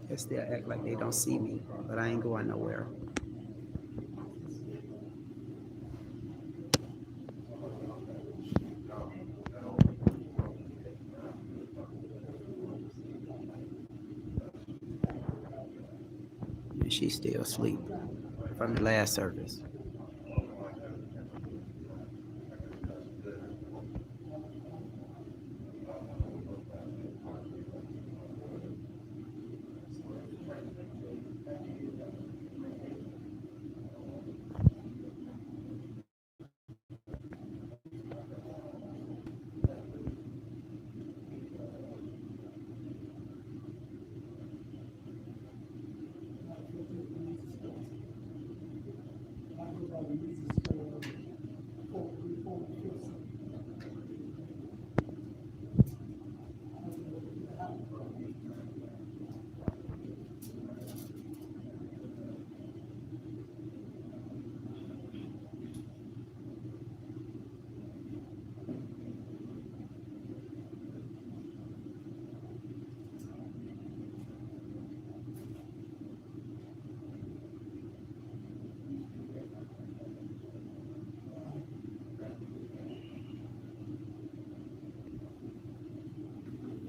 They still act like they don't see me, but I ain't going nowhere. And she's still asleep from the last service.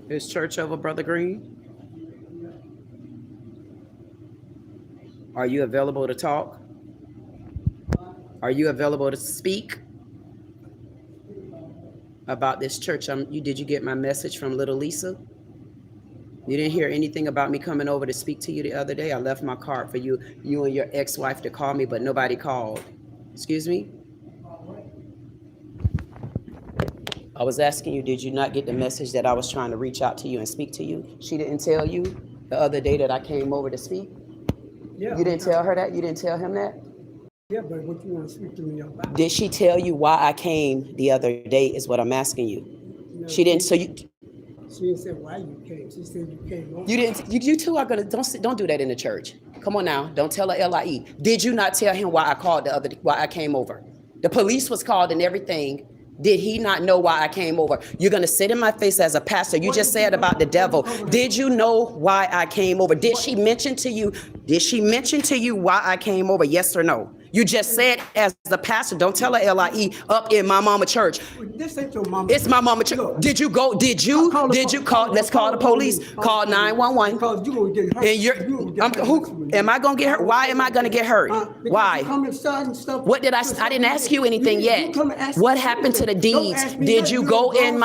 Is church over, Brother Green? Are you available to talk? Are you available to speak about this church? Did you get my message from Little Lisa? You didn't hear anything about me coming over to speak to you the other day? I left my card for you and your ex-wife to call me, but nobody called. Excuse me? I was asking you, did you not get the message that I was trying to reach out to you and speak to you? She didn't tell you the other day that I came over to speak? Yeah. You didn't tell her that? You didn't tell him that? Yeah, but what you want to speak to me about? Did she tell you why I came the other day is what I'm asking you. No, she didn't, so you... She didn't say why you came. She said you came over. You didn't, you two are gonna, don't do that in the church. Come on now, don't tell her LIE. Did you not tell him why I called why I came over? The police was called and everything. Did he not know why I came over? You're going to sit in my face as a pastor. You just said about the devil. Did you know why I came over? Did she mention to you why I came over? Yes or no? You just said as the pastor, don't tell her LIE up in my mama church. This ain't your mama. It's my mama church. Did you call, let's call the police. Call 911. Because you gonna get hurt. And who am I going to get hurt? Why am I going to get hurt? Why? What did I didn't ask you anything yet. What happened to the deeds? Did you go in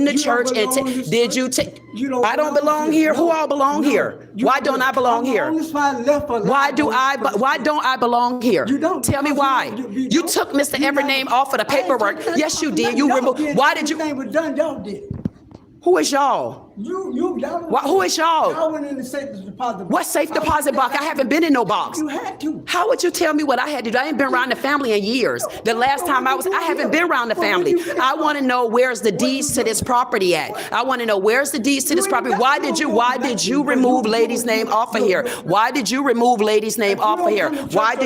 the church and did you take? I don't belong here. Who all belong here? Why don't I belong here? Why don't I belong here? You don't. Tell me why. You took Mr. Everyname off of the paperwork. Yes, you did. You removed. Why did you? Y'all did. Who is y'all? Who is y'all? Y'all went in the safe deposit box. What safe deposit box? I haven't been in no box. You had to. How would you tell me what I had to do? I ain't been around the family in years. The last time I haven't been around the family. I want to know where's the deeds to this property at. I want to know where's the deeds to this property. Why did you remove lady's name off of here? Why did you remove lady's name off of here? Why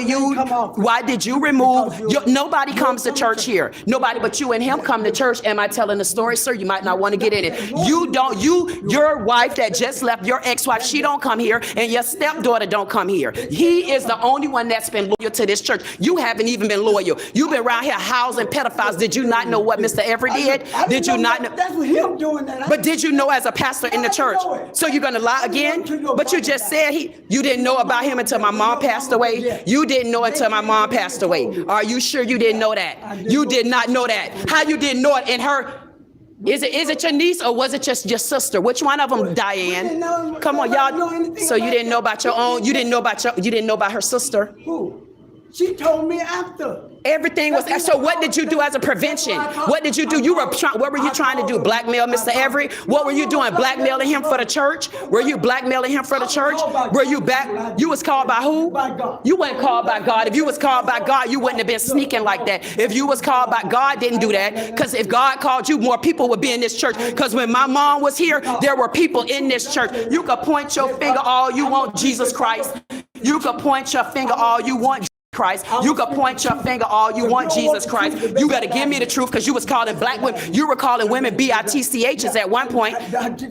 did you remove? Nobody comes to church here. Nobody but you and him come to church. Am I telling the story, sir? You might not want to get in it. You your wife that just left, your ex-wife, she don't come here, and your stepdaughter don't come here. He is the only one that's been loyal to this church. You haven't even been loyal. You've been around here housing pedophiles. Did you not know what Mr. Everett did? Did you not know? That's what him doing that. But did you know as a pastor in the church? So you're gonna lie again? But you just said you didn't know about him until my mom passed away. You didn't know until my mom passed away. Are you sure you didn't know that? You did not know that. How you didn't know it in her? Is it your niece or was it just your sister? Which one of them, Diane? Come on, y'all. So you didn't know about your own. You didn't know about her sister. Who? She told me after. Everything was. So what did you do as a prevention? What did you do? What were you trying to do? Blackmail Mr. Everett? What were you doing? Blackmailing him for the church? Were you blackmailing him for the church? Were you back? You was called by who? You weren't called by God. If you was called by God, you wouldn't have been sneaking like that. If you was called by God, didn't do that. Because if God called you, more people would be in this church. Because when my mom was here, there were people in this church. You could point your finger all you want, Jesus Christ. You could point your finger all you want, Christ. You can point your finger all you want, Jesus Christ. You got to give me the truth, because you was calling black women. You were calling women BITCHs at one point.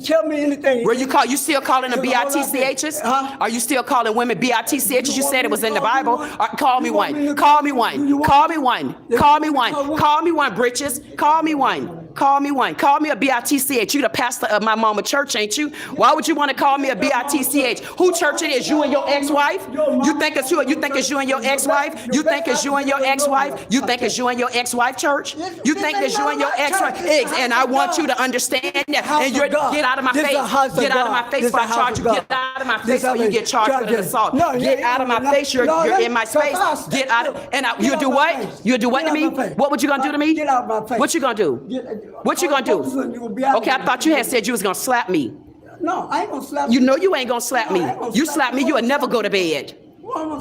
Tell me anything. Were you you still calling them BITCHs? Are you still calling women BITCHs? You said it was in the Bible. Call me one. Call me one. Call me one. Call me one. Call me one, britches. Call me one. Call me one. Call me a BITCH. You the pastor of my mama church, ain't you? Why would you want to call me a BITCH? Who church it is? You and your ex-wife? You think it's you? You think it's you and your ex-wife? You think it's you and your ex-wife? You think it's you and your ex-wife, church? You think it's you and your ex-wife? And I want you to understand that. And you're get out of my face. Get out of my face before I charge you. Get out of my face before you get charged with an assault. Get out of my face. You're in my space. Get out of. And you do what? You do what to me? What would you gonna do to me? Get out of my face. What you gonna do? What you gonna do? Okay, I thought you had said you was gonna slap me. No, I ain't gonna slap you. You know you ain't gonna slap me. You slap me, you will never go to bed.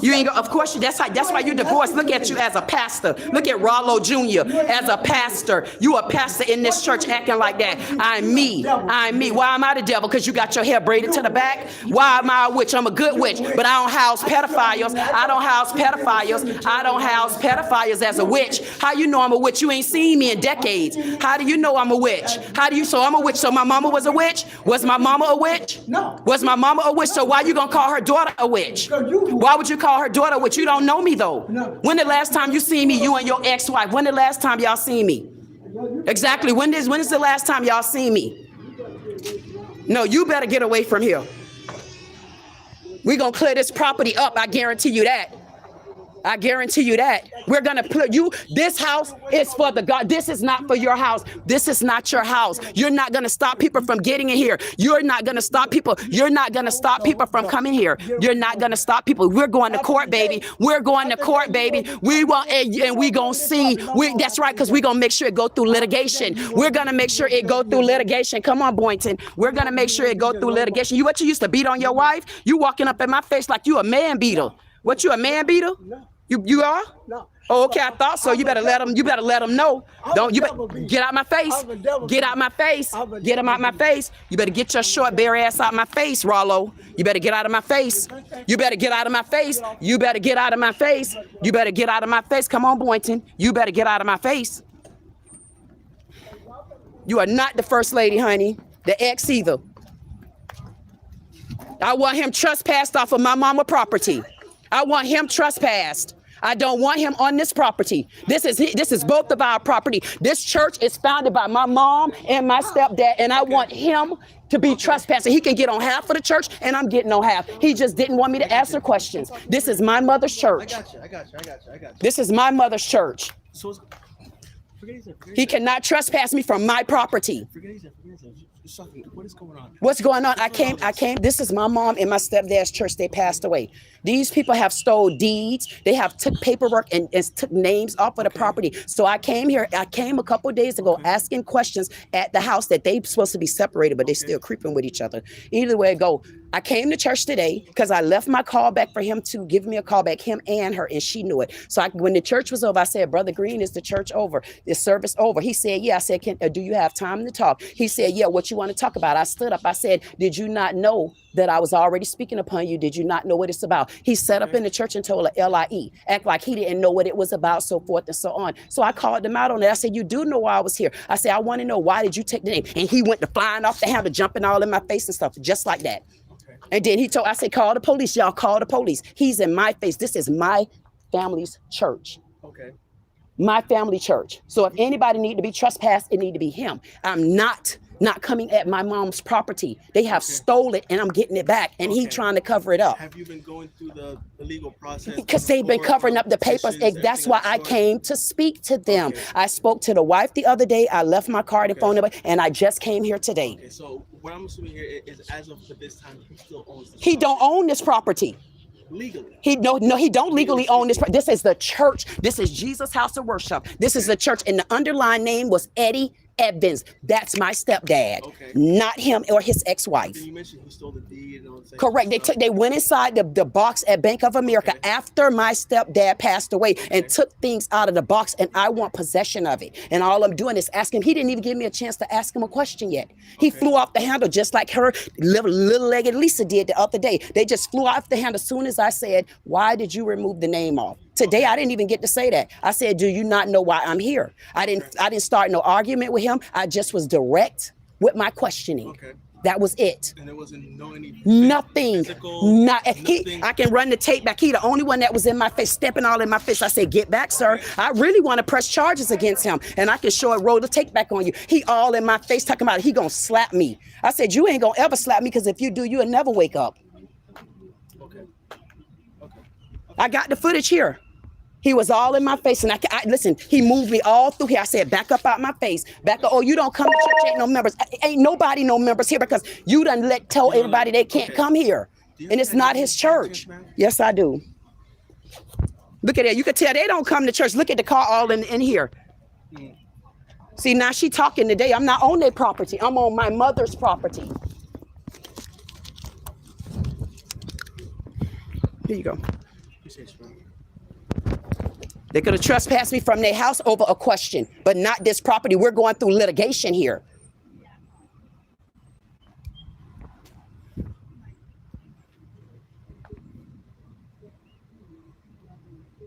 You ain't go, of course, that's why you're divorced. Look at you as a pastor. Look at Rollo Jr. as a pastor. You a pastor in this church acting like that. I'm me. I'm me. Why am I the devil? Because you got your hair braided to the back? Why am I a witch? I'm a good witch, but I don't house pedophiles. I don't house pedophiles. I don't house pedophiles as a witch. How you know I'm a witch? You ain't seen me in decades. How do you know I'm a witch? So I'm a witch. So my mama was a witch? Was my mama a witch? No. Was my mama a witch? So why you gonna call her daughter a witch? Why would you call her daughter, which you don't know me though? No. When the last time you seen me, you and your ex-wife? When the last time y'all seen me? Exactly. When is the last time y'all seen me? No, you better get away from here. We're gonna clear this property up. I guarantee you that. I guarantee you that. We're gonna put you, this house is for the God. This is not for your house. This is not your house. You're not gonna stop people from getting in here. You're not gonna stop people. You're not gonna stop people from coming here. You're not gonna stop people. We're going to court, baby. We're going to court, baby. We want, and we gonna see. That's right, because we're gonna make sure it go through litigation. We're gonna make sure it go through litigation. Come on, Boynton. We're gonna make sure it go through litigation. You used to beat on your wife? You walking up in my face like you a man beater. What, you a man beater? No. You are? No. Oh, okay, I thought so. You better let them know. Don't you get out my face. Get out my face. Get him out my face. You better get your short bare ass out my face, Rollo. You better get out of my face. You better get out of my face. You better get out of my face. You better get out of my face. Come on, Boynton. You better get out of my face. You are not the first lady, honey. The ex either. I want him trespassed off of my mama property. I want him trespassed. I don't want him on this property. This is both of our property. This church is founded by my mom and my stepdad, and I want him to be trespassing. He can get on half of the church, and I'm getting on half. He just didn't want me to answer questions. This is my mother's church. I got you. This is my mother's church. He cannot trespass me from my property. What is going on? What's going on? I came. This is my mom and my stepdad's church. They passed away. These people have stole deeds. They have took paperwork and took names off of the property. So I came here. I came a couple of days ago asking questions at the house that they supposed to be separated, but they still creeping with each other. Either way it go, I came to church today because I left my call back for him to give me a call back, him and her, and she knew it. So when the church was over, I said, Brother Green, is the church over? Is service over? He said, yeah. I said, do you have time to talk? He said, yeah, what you want to talk about? I stood up. I said, did you not know that I was already speaking upon you? Did you not know what it's about? He sat up in the church and told her LIE, act like he didn't know what it was about, so forth and so on. So I called him out on it. I said, you do know why I was here. I said, I want to know, why did you take the name? And he went to flying off the handle, jumping all in my face and stuff, just like that. And then I said, call the police. Y'all call the police. He's in my face. This is my family's church. Okay. My family church. So if anybody need to be trespassed, it need to be him. I'm not coming at my mom's property. They have stole it and I'm getting it back. And he trying to cover it up. Have you been going through the legal process? Because they've been covering up the papers. That's why I came to speak to them. Okay. I spoke to the wife the other day. I left my card and phone number, and I just came here today. Okay, so what I'm assuming here is, as of this time, he still owns this He don't own this property. legally. He don't legally own this. This is the church. This is Jesus' house of worship. This is the church, and the underlying name was Eddie Evans. That's my stepdad, not him or his ex-wife. You mentioned he stole the deed and all that. Correct. They went inside the box at Bank of America after my stepdad passed away and took things out of the box, and I want possession of it. And all I'm doing is asking. He didn't even give me a chance to ask him a question yet. He flew off the handle just like her little-legged Lisa did the other day. They just flew off the handle as soon as I said, why did you remove the name off? Today, I didn't even get to say that. I said, do you not know why I'm here? I didn't start no argument with him. I just was direct with my questioning. Okay. That was it. And there wasn't Nothing. Physical, I can run the tape back. He the only one that was in my face, stepping all in my face. I said, get back, sir. I really want to press charges against him. And I can show it, roll the tape back on you. He all in my face talking about he gonna slap me. I said, you ain't gonna ever slap me, because if you do, you'll never wake up. I got the footage here. He was all in my face, and I listen, he moved me all through here. I said, back up out my face. Back up. Oh, you don't come to church, ain't no members. Ain't nobody no members here, because you done tell everybody they can't come here. And it's not his church. Yes, I do. Look at it. You can tell they don't come to church. Look at the car all in here. See, now she talking today. I'm not on their property. I'm on my mother's property. Here you go. They could have trespassed me from their house over a question, but not this property. We're going through litigation here.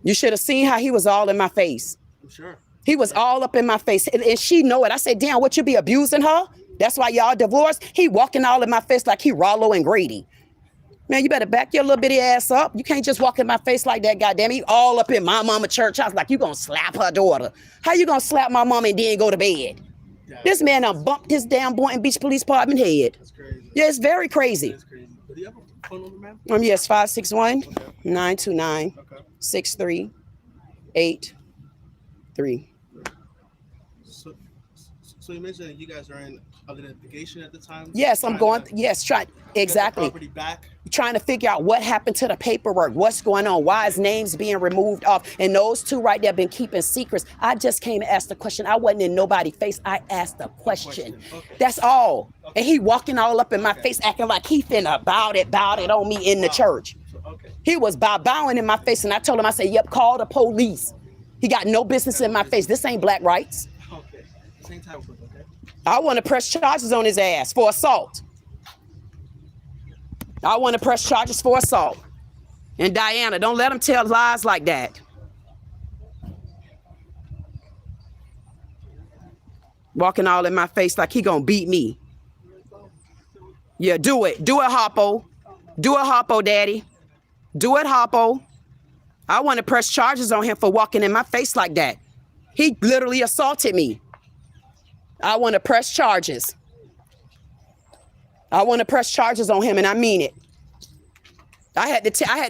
You should have seen how he was all in my face. I'm sure. He was all up in my face, and she know it. I said, damn, what, you be abusing her? That's why y'all divorced? He walking all in my face like he Rollo and Grady. Man, you better back your little bitty ass up. You can't just walk in my face like that, goddamn. You all up in my mama church house like you gonna slap her daughter. How you gonna slap my mama and then go to bed? This man done bumped his damn Boynton Beach Police Department head. That's crazy. Yeah, it's very crazy. That's crazy. Do you have a phone number, ma'am? Yes, 561-929-6383. So you mentioned that you guys are in a litigation at the time? Yes, I'm going. Yes, exactly. Property back. Trying to figure out what happened to the paperwork, what's going on, why his name's being removed off. And those two right there been keeping secrets. I just came and asked the question. I wasn't in nobody's face. I asked a question. That's all. And he walking all up in my face, acting like he finna bout it on me in the church. He was bowing in my face, and I told him, I said, yep, call the police. He got no business in my face. This ain't black rights. Okay. Same time, okay? I want to press charges on his ass for assault. I want to press charges for assault. And Diana, don't let him tell lies like that. Walking all in my face like he gonna beat me. Yeah, do it. Do it, Hoppo. Do it, Hoppo, daddy. Do it, Hoppo. I want to press charges on him for walking in my face like that. He literally assaulted me. I want to press charges. I want to press charges on him, and I mean it. I had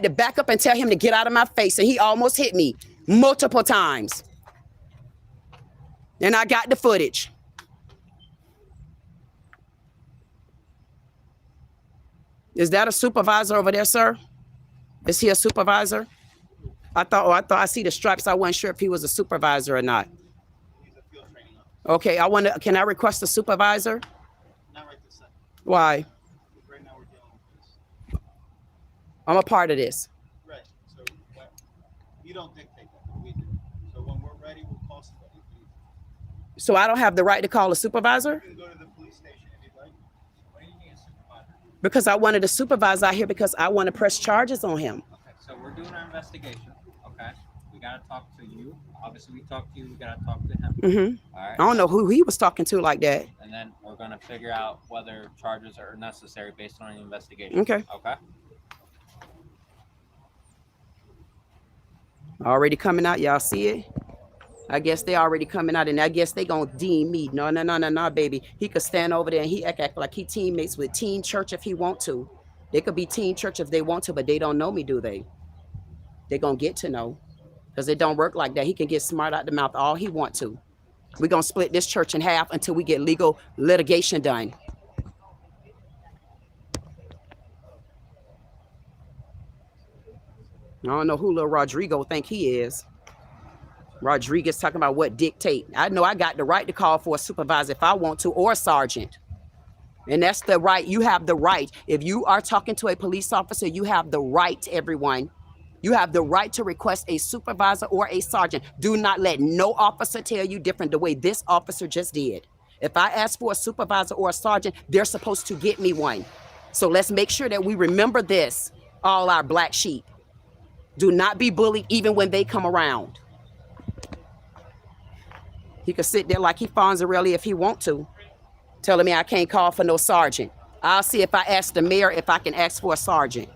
to back up and tell him to get out of my face, and he almost hit me multiple times. And I got the footage. Is that a supervisor over there, sir? Is he a supervisor? I thought I see the stripes. I wasn't sure if he was a supervisor or not. Okay, can I request a supervisor? Not right this second. Why? Right now we're dealing with this. I'm a part of this. Right. So you don't dictate that, but we do. So when we're ready, we'll call somebody. So I don't have the right to call a supervisor? You can go to the police station if you'd like. Why do you need a supervisor? Because I wanted a supervisor out here because I want to press charges on him. Okay, so we're doing our investigation. Okay, we gotta talk to you. Obviously, we talked to you. We gotta talk to him. Mm-hmm. All right. I don't know who he was talking to like that. And then we're gonna figure out whether charges are necessary based on the investigation. Okay. Okay. Already coming out. Y'all see it? I guess they already coming out, and I guess they gonna deem me. No, baby. He could stand over there and he act like he teammates with Teen Church if he want to. They could be Teen Church if they want to, but they don't know me, do they? They gonna get to know, because it don't work like that. He can get smart out the mouth all he want to. We're gonna split this church in half until we get legal litigation done. I don't know who little Rodrigo think he is. Rodriguez talking about what dictate. I know I got the right to call for a supervisor if I want to, or a sergeant. And that's the right. You have the right. If you are talking to a police officer, you have the right, everyone. You have the right to request a supervisor or a sergeant. Do not let no officer tell you different the way this officer just did. If I ask for a supervisor or a sergeant, they're supposed to get me one. So let's make sure that we remember this, all our black sheep. Do not be bullied even when they come around. He could sit there like he Fonzarelli if he want to, telling me I can't call for no sergeant. I'll see if I ask the mayor if I can ask for a sergeant.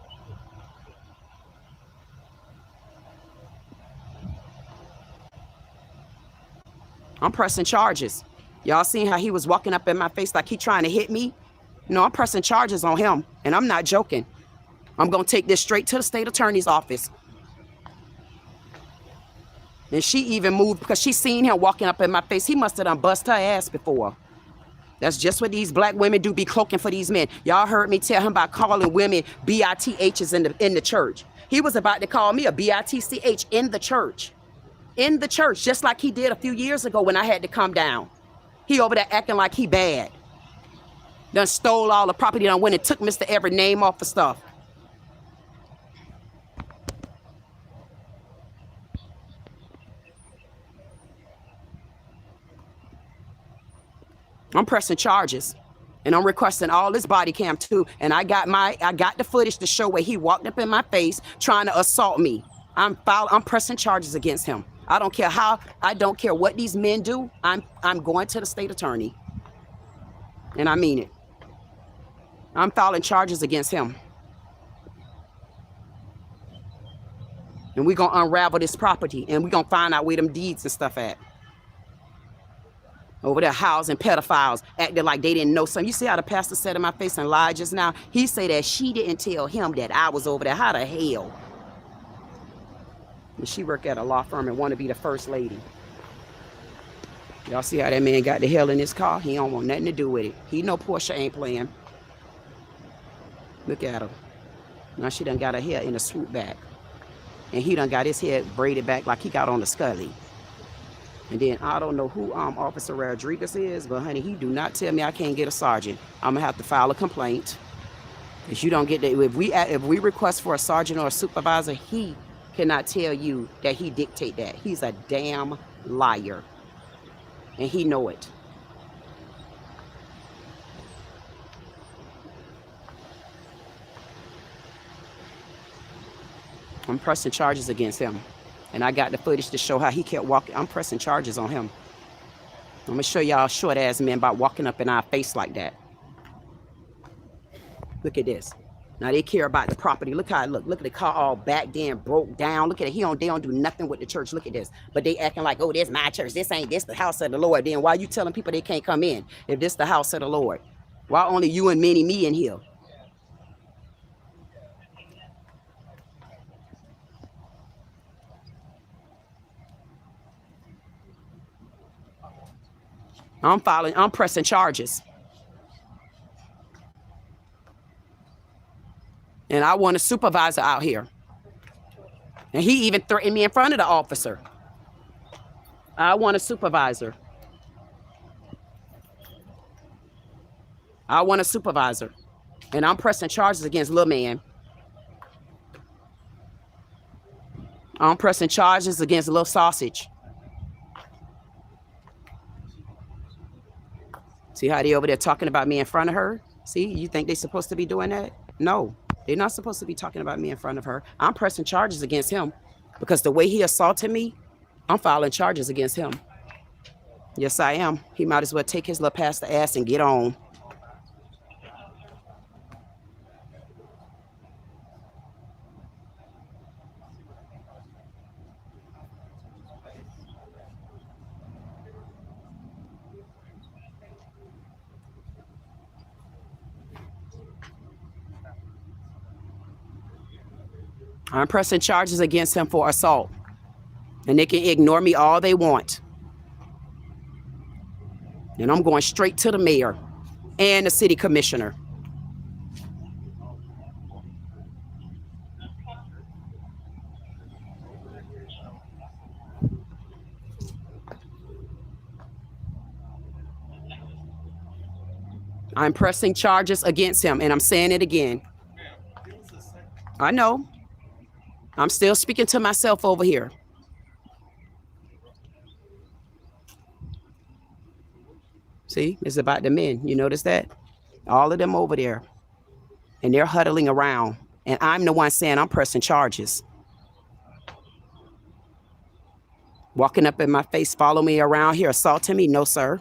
I'm pressing charges. Y'all seen how he was walking up in my face like he trying to hit me? No, I'm pressing charges on him, and I'm not joking. I'm gonna take this straight to the state attorney's office. And she even moved because she seen him walking up in my face. He must have done bust her ass before. That's just what these black women do, be cloaking for these men. Y'all heard me tell him about calling women BITHs in the church. He was about to call me a BITCH in the church. In the church, just like he did a few years ago when I had to come down. He over there acting like he bad. Done stole all the property, done went and took Mr. Everett name off the stuff. I'm pressing charges, and I'm requesting all this body cam too. And I got the footage to show where he walked up in my face trying to assault me. I'm pressing charges against him. I don't care how. I don't care what these men do. I'm going to the state attorney, and I mean it. I'm filing charges against him, and we're gonna unravel this property, and we're gonna find out where them deeds and stuff at. Over there housing pedophiles, acting like they didn't know something. You see how the pastor said in my face and lied just now? He said that she didn't tell him that I was over there. How the hell? And she worked at a law firm and want to be the first lady. Y'all see how that man got the hell in his car? He don't want nothing to do with it. He know Portia ain't playing. Look at her. Now she done got her hair in a swoop back. And he done got his hair braided back like he got on the Scully. And then I don't know who Officer Rodriguez is, but honey, he do not tell me I can't get a sergeant. I'm gonna have to file a complaint. If you don't get that, if we request for a sergeant or a supervisor, he cannot tell you that he dictate that. He's a damn liar, and he know it. I'm pressing charges against him. And I got the footage to show how he kept walking. I'm pressing charges on him. I'm gonna show y'all short ass men about walking up in our face like that. Look at this. Now they care about the property. Look how it look. Look at the car all back then, broke down. Look at it. They don't do nothing with the church. Look at this. But they acting like, oh, this my church. This the house of the Lord. Then why you telling people they can't come in if this the house of the Lord? Why only you and me in here? I'm pressing charges. And I want a supervisor out here. And he even threatened me in front of the officer. I want a supervisor. I want a supervisor. And I'm pressing charges against Lil Man. I'm pressing charges against Little Sausage. See how they over there talking about me in front of her? See, you think they're supposed to be doing that? No, they're not supposed to be talking about me in front of her. I'm pressing charges against him because the way he assaulted me, I'm filing charges against him. Yes, I am. He might as well take his little pastor ass and get on. I'm pressing charges against him for assault. And they can ignore me all they want. And I'm going straight to the mayor and the city commissioner. I'm pressing charges against him, and I'm saying it again. I know. I'm still speaking to myself over here. See, it's about the men. You notice that? All of them over there. And they're huddling around. And I'm the one saying I'm pressing charges. Walking up in my face, follow me around here, assaulting me? No, sir.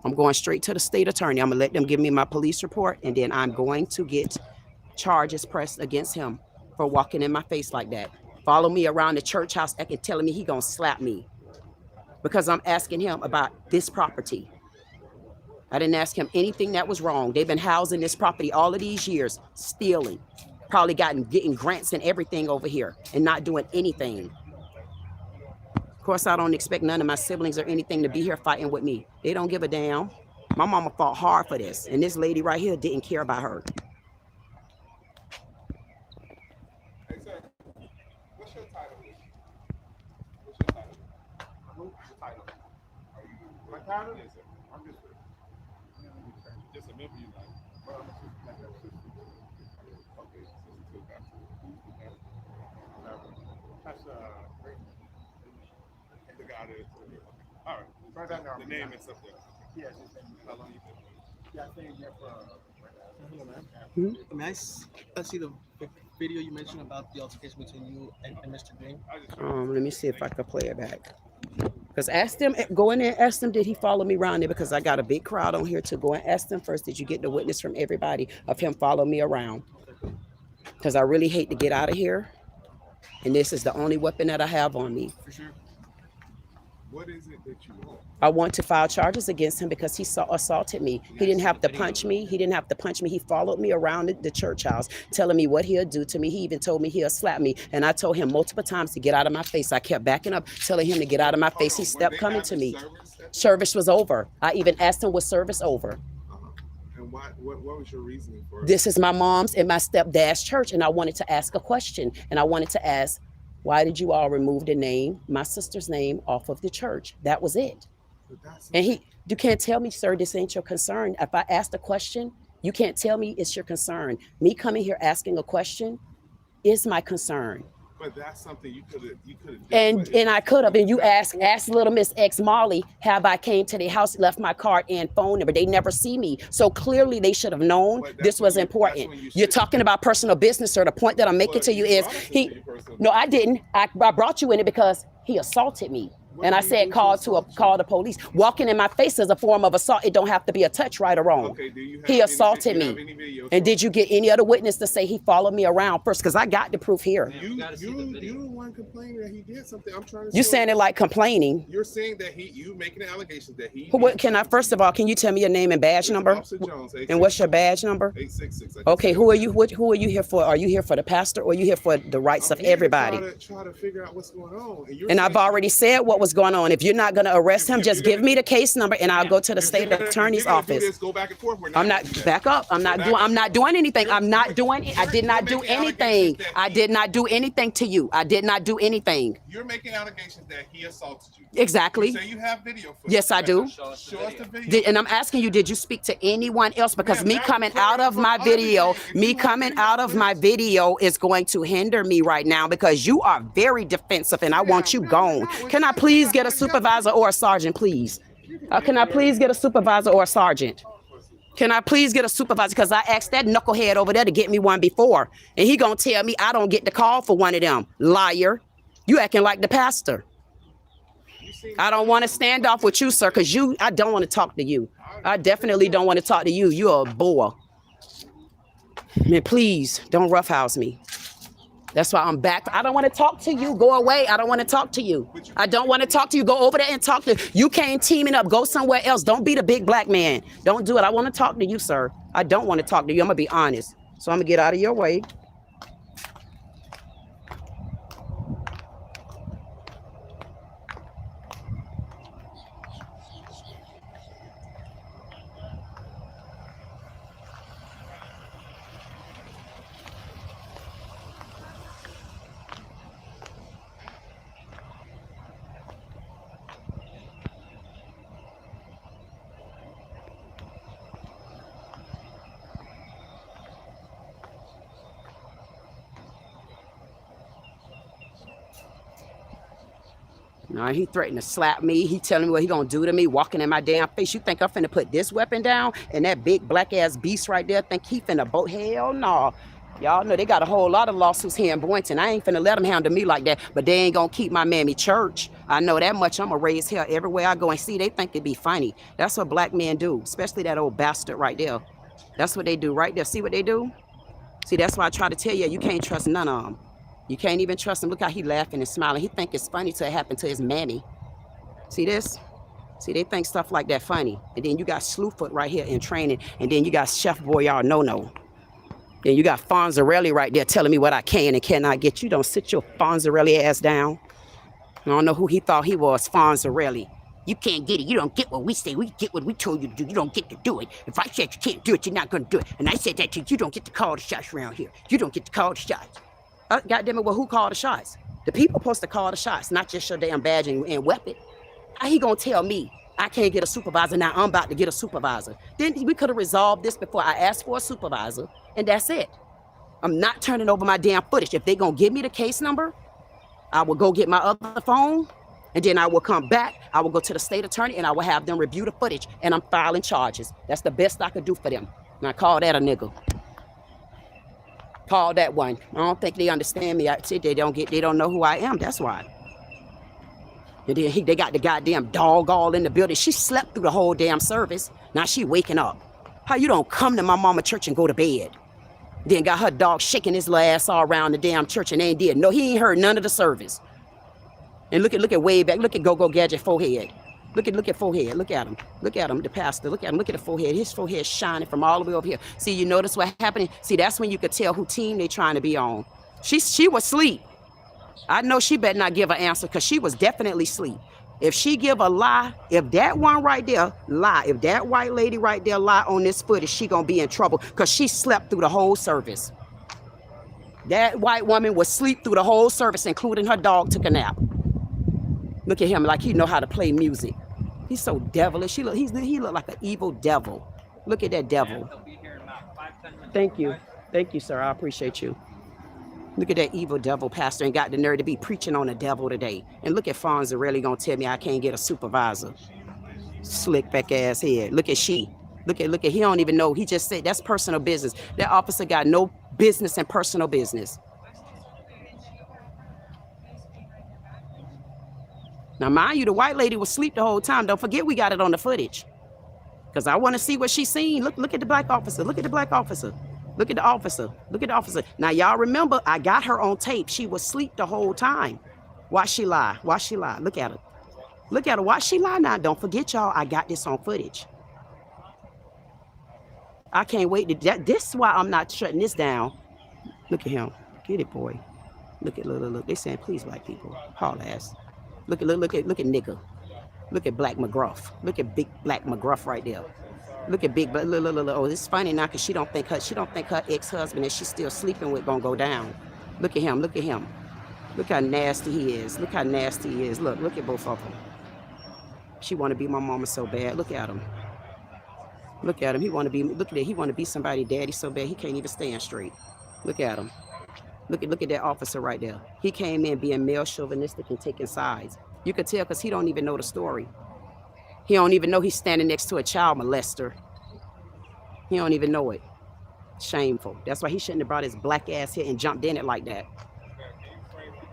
I'm going straight to the state attorney. I'm going to let them give me my police report. And then I'm going to get charges pressed against him for walking in my face like that. Follow me around the church house and telling me he going to slap me. Because I'm asking him about this property. I didn't ask him anything that was wrong. They've been housing this property all of these years, stealing. Probably getting grants and everything over here and not doing anything. Of course, I don't expect none of my siblings or anything to be here fighting with me. They don't give a damn. My mama fought hard for this. And this lady right here didn't care about her. Hey, sir. What's your title? What's your title? What's your title? Are you my title? Yes, sir. I'm just a member you like. Well, I'm a assistant. Okay, assistant pastor. That's the guy that is here. All right. Right now, the name is up there. Yes. How long you been? Yeah, I've been here for. May I see the video you mentioned about the altercation between you and Mr. Green? Let me see if I can play it back. Because ask them, go in there and ask them, did he follow me around there? Because I got a big crowd on here to go and ask them first, did you get the witness from everybody of him follow me around? Because I really hate to get out of here. And this is the only weapon that I have on me. For sure. What is it that you want? I want to file charges against him because he assaulted me. He didn't have to punch me. He didn't have to punch me. He followed me around the church house, telling me what he'll do to me. He even told me he'll slap me. And I told him multiple times to get out of my face. I kept backing up, telling him to get out of my face. He stepped coming to me. Service was over. I even asked him, was service over? And what was your reasoning for it? This is my mom's and my stepdad's church. And I wanted to ask a question. And I wanted to ask, why did you all remove the name, my sister's name, off of the church? That was it. And you can't tell me, sir, this ain't your concern. If I asked a question, you can't tell me it's your concern. Me coming here asking a question is my concern. But that's something you could have And I could have. And you ask little Miss X Molly, have I came to their house, left my card and phone number. They never see me. So clearly they should have known this was important. You're talking about personal business, sir. The point that I'm making to you is no, I didn't. I brought you in it because he assaulted me. And I said, call the police. Walking in my face is a form of assault. It don't have to be a touch, right or wrong. Okay, he assaulted me. And did you get any other witness to say he followed me around first? Because I got the proof here. You the one complaining that he did something. I'm trying to. You saying it like complaining? You're saying that you making allegations that he. First of all, can you tell me your name and badge number? Officer Jones, and what's your badge number? 866. Okay, who are you? Who are you here for? Are you here for the pastor or are you here for the rights of everybody? Try to figure out what's going on. And I've already said what was what's going on. If you're not going to arrest him, just give me the case number and I'll go to the state attorney's office. Go back and forth. I'm not back up. I'm not doing anything. I'm not doing it. I did not do anything. I did not do anything to you. I did not do anything. You're making allegations that he assaulted you. Exactly. You say you have video footage. Yes, I do. Show us the video. And I'm asking you, did you speak to anyone else? Because me coming out of my video, is going to hinder me right now because you are very defensive and I want you gone. Can I please get a supervisor or a sergeant, please? Can I please get a supervisor or a sergeant? Can I please get a supervisor? Because I asked that knucklehead over there to get me one before. And he gonna tell me I don't get the call for one of them. Liar. You acting like the pastor. I don't want to stand off with you, sir, because I don't want to talk to you. I definitely don't want to talk to you. You're a bore. Man, please don't roughhouse me. That's why I'm back. I don't want to talk to you. Go away. I don't want to talk to you. I don't want to talk to you. Go over there and talk to you. Can't teaming up. Go somewhere else. Don't be the big black man. Don't do it. I want to talk to you, sir. I don't want to talk to you. I'm going to be honest. So I'm going to get out of your way. Now he threatened to slap me. He telling me what he gonna do to me, walking in my damn face. You think I'm finna put this weapon down? And that big black ass beast right there think he finna boat? Hell no. Y'all know they got a whole lot of lawsuits here in Boynton. I ain't finna let them handle me like that, but they ain't gonna keep my mammy church. I know that much. I'm gonna raise hell everywhere I go. And see, they think it'd be funny. That's what black men do, especially that old bastard right there. That's what they do right there. See what they do? See, that's why I try to tell you, you can't trust none of them. You can't even trust him. Look how he laughing and smiling. He think it's funny till it happened to his mammy. See this? See, they think stuff like that funny. And then you got Slewfoot right here in training. And then you got Chef Boyard No-No. Then you got Fonzarelli right there telling me what I can and cannot get. You don't sit your Fonzarelli ass down. I don't know who he thought he was, Fonzarelli. You can't get it. You don't get what we say. We get what we told you to do. You don't get to do it. If I said you can't do it, you're not going to do it. And I said that to you. You don't get to call the shots around here. You don't get to call the shots. Goddamn it, well, who called the shots? The people supposed to call the shots, not just your damn badge and weapon. How he gonna tell me I can't get a supervisor? Now I'm about to get a supervisor. Then we could have resolved this before I asked for a supervisor, and that's it. I'm not turning over my damn footage. If they gonna give me the case number, I will go get my other phone, and then I will come back. I will go to the state attorney, and I will have them review the footage, and I'm filing charges. That's the best I could do for them. Now call that a nigga. Call that one. I don't think they understand me. I said they don't know who I am. That's why. And then they got the goddamn dog all in the building. She slept through the whole damn service. Now she waking up. How you don't come to my mama church and go to bed? Then got her dog shaking his little ass all around the damn church and ain't did. No, he ain't heard none of the service. And look at way back. Look at Go-Go Gadget forehead. Look at forehead. Look at him. Look at him, the pastor. Look at him. Look at the forehead. His forehead shining from all the way over here. See, you notice what happening? See, that's when you could tell who team they trying to be on. She was asleep. I know she better not give an answer because she was definitely asleep. If she give a lie, if that one right there lie, if that white lady right there lie on this footage, she gonna be in trouble because she slept through the whole service. That white woman was asleep through the whole service, including her dog took a nap. Look at him like he know how to play music. He's so devilish. He look like an evil devil. Look at that devil. Thank you. Thank you, sir. I appreciate you. Look at that evil devil pastor and got the nerve to be preaching on the devil today. And look at Fonzarelli gonna tell me I can't get a supervisor. Slick back ass head. Look at she. Look at he don't even know. He just said that's personal business. That officer got no business and personal business. Now, mind you, the white lady was asleep the whole time. Don't forget we got it on the footage. Because I want to see what she's seen. Look at the black officer. Look at the black officer. Look at the officer. Look at the officer. Now, y'all remember, I got her on tape. She was asleep the whole time. Why she lie? Why she lie? Look at her. Look at her. Why she lie now? Don't forget, y'all, I got this on footage. I can't wait to... This is why I'm not shutting this down. Look at him. Get it, boy. Look. They saying, please, black people. Haul ass. Look at nigga. Look at Black McGruff. Look at big Black McGruff right there. Look at big. Look. Oh, it's funny now because she don't think her ex-husband that she's still sleeping with gonna go down. Look at him. Look at him. Look how nasty he is. Look how nasty he is. Look at both of them. She want to be my mama so bad. Look at him. Look at him. He want to be. Look at it. He want to be somebody's daddy so bad he can't even stand straight. Look at him. Look at that officer right there. He came in being male chauvinistic and taking sides. You could tell because he don't even know the story. He don't even know he's standing next to a child molester. He don't even know it. Shameful. That's why he shouldn't have brought his black ass here and jumped in it like that.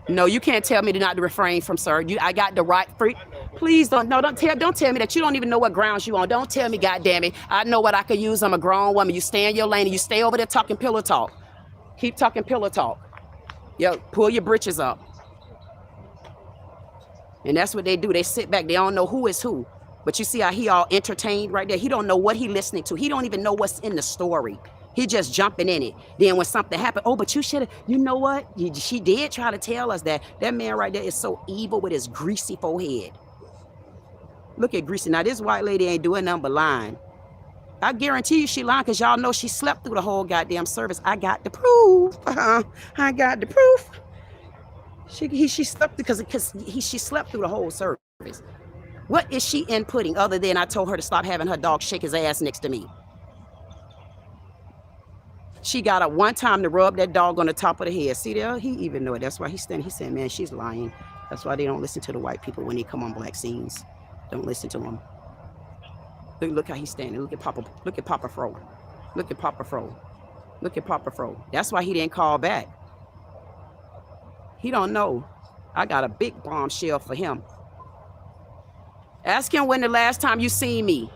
No, you can't tell me to not to refrain from, sir. I got the right free. Please don't tell me that you don't even know what grounds you on. Don't tell me, goddamn it. I know what I could use. I'm a grown woman. You stay in your lane and you stay over there talking pillow talk. Keep talking pillow talk. Yo, pull your britches up. And that's what they do. They sit back. They don't know who is who. But you see how he all entertained right there? He don't know what he listening to. He don't even know what's in the story. He just jumping in it. Then when something happened, oh, but you should have, you know what? She did try to tell us that. That man right there is so evil with his greasy forehead. Look at Greasy. Now, this white lady ain't doing nothing but lying. I guarantee you she lying because y'all know she slept through the whole goddamn service. I got the proof. I got the proof. She slept because she slept through the whole service. What is she inputting other than I told her to stop having her dog shake his ass next to me? She got up one time to rub that dog on the top of the head. See there? He even know it. That's why he's standing. He said, man, she's lying. That's why they don't listen to the white people when they come on black scenes. Don't listen to them. Look how he's standing. Look at Papa Fro. Look at Papa Fro. Look at Papa Fro. That's why he didn't call back. He don't know. I got a big bombshell for him. Ask him when the last time you seen me.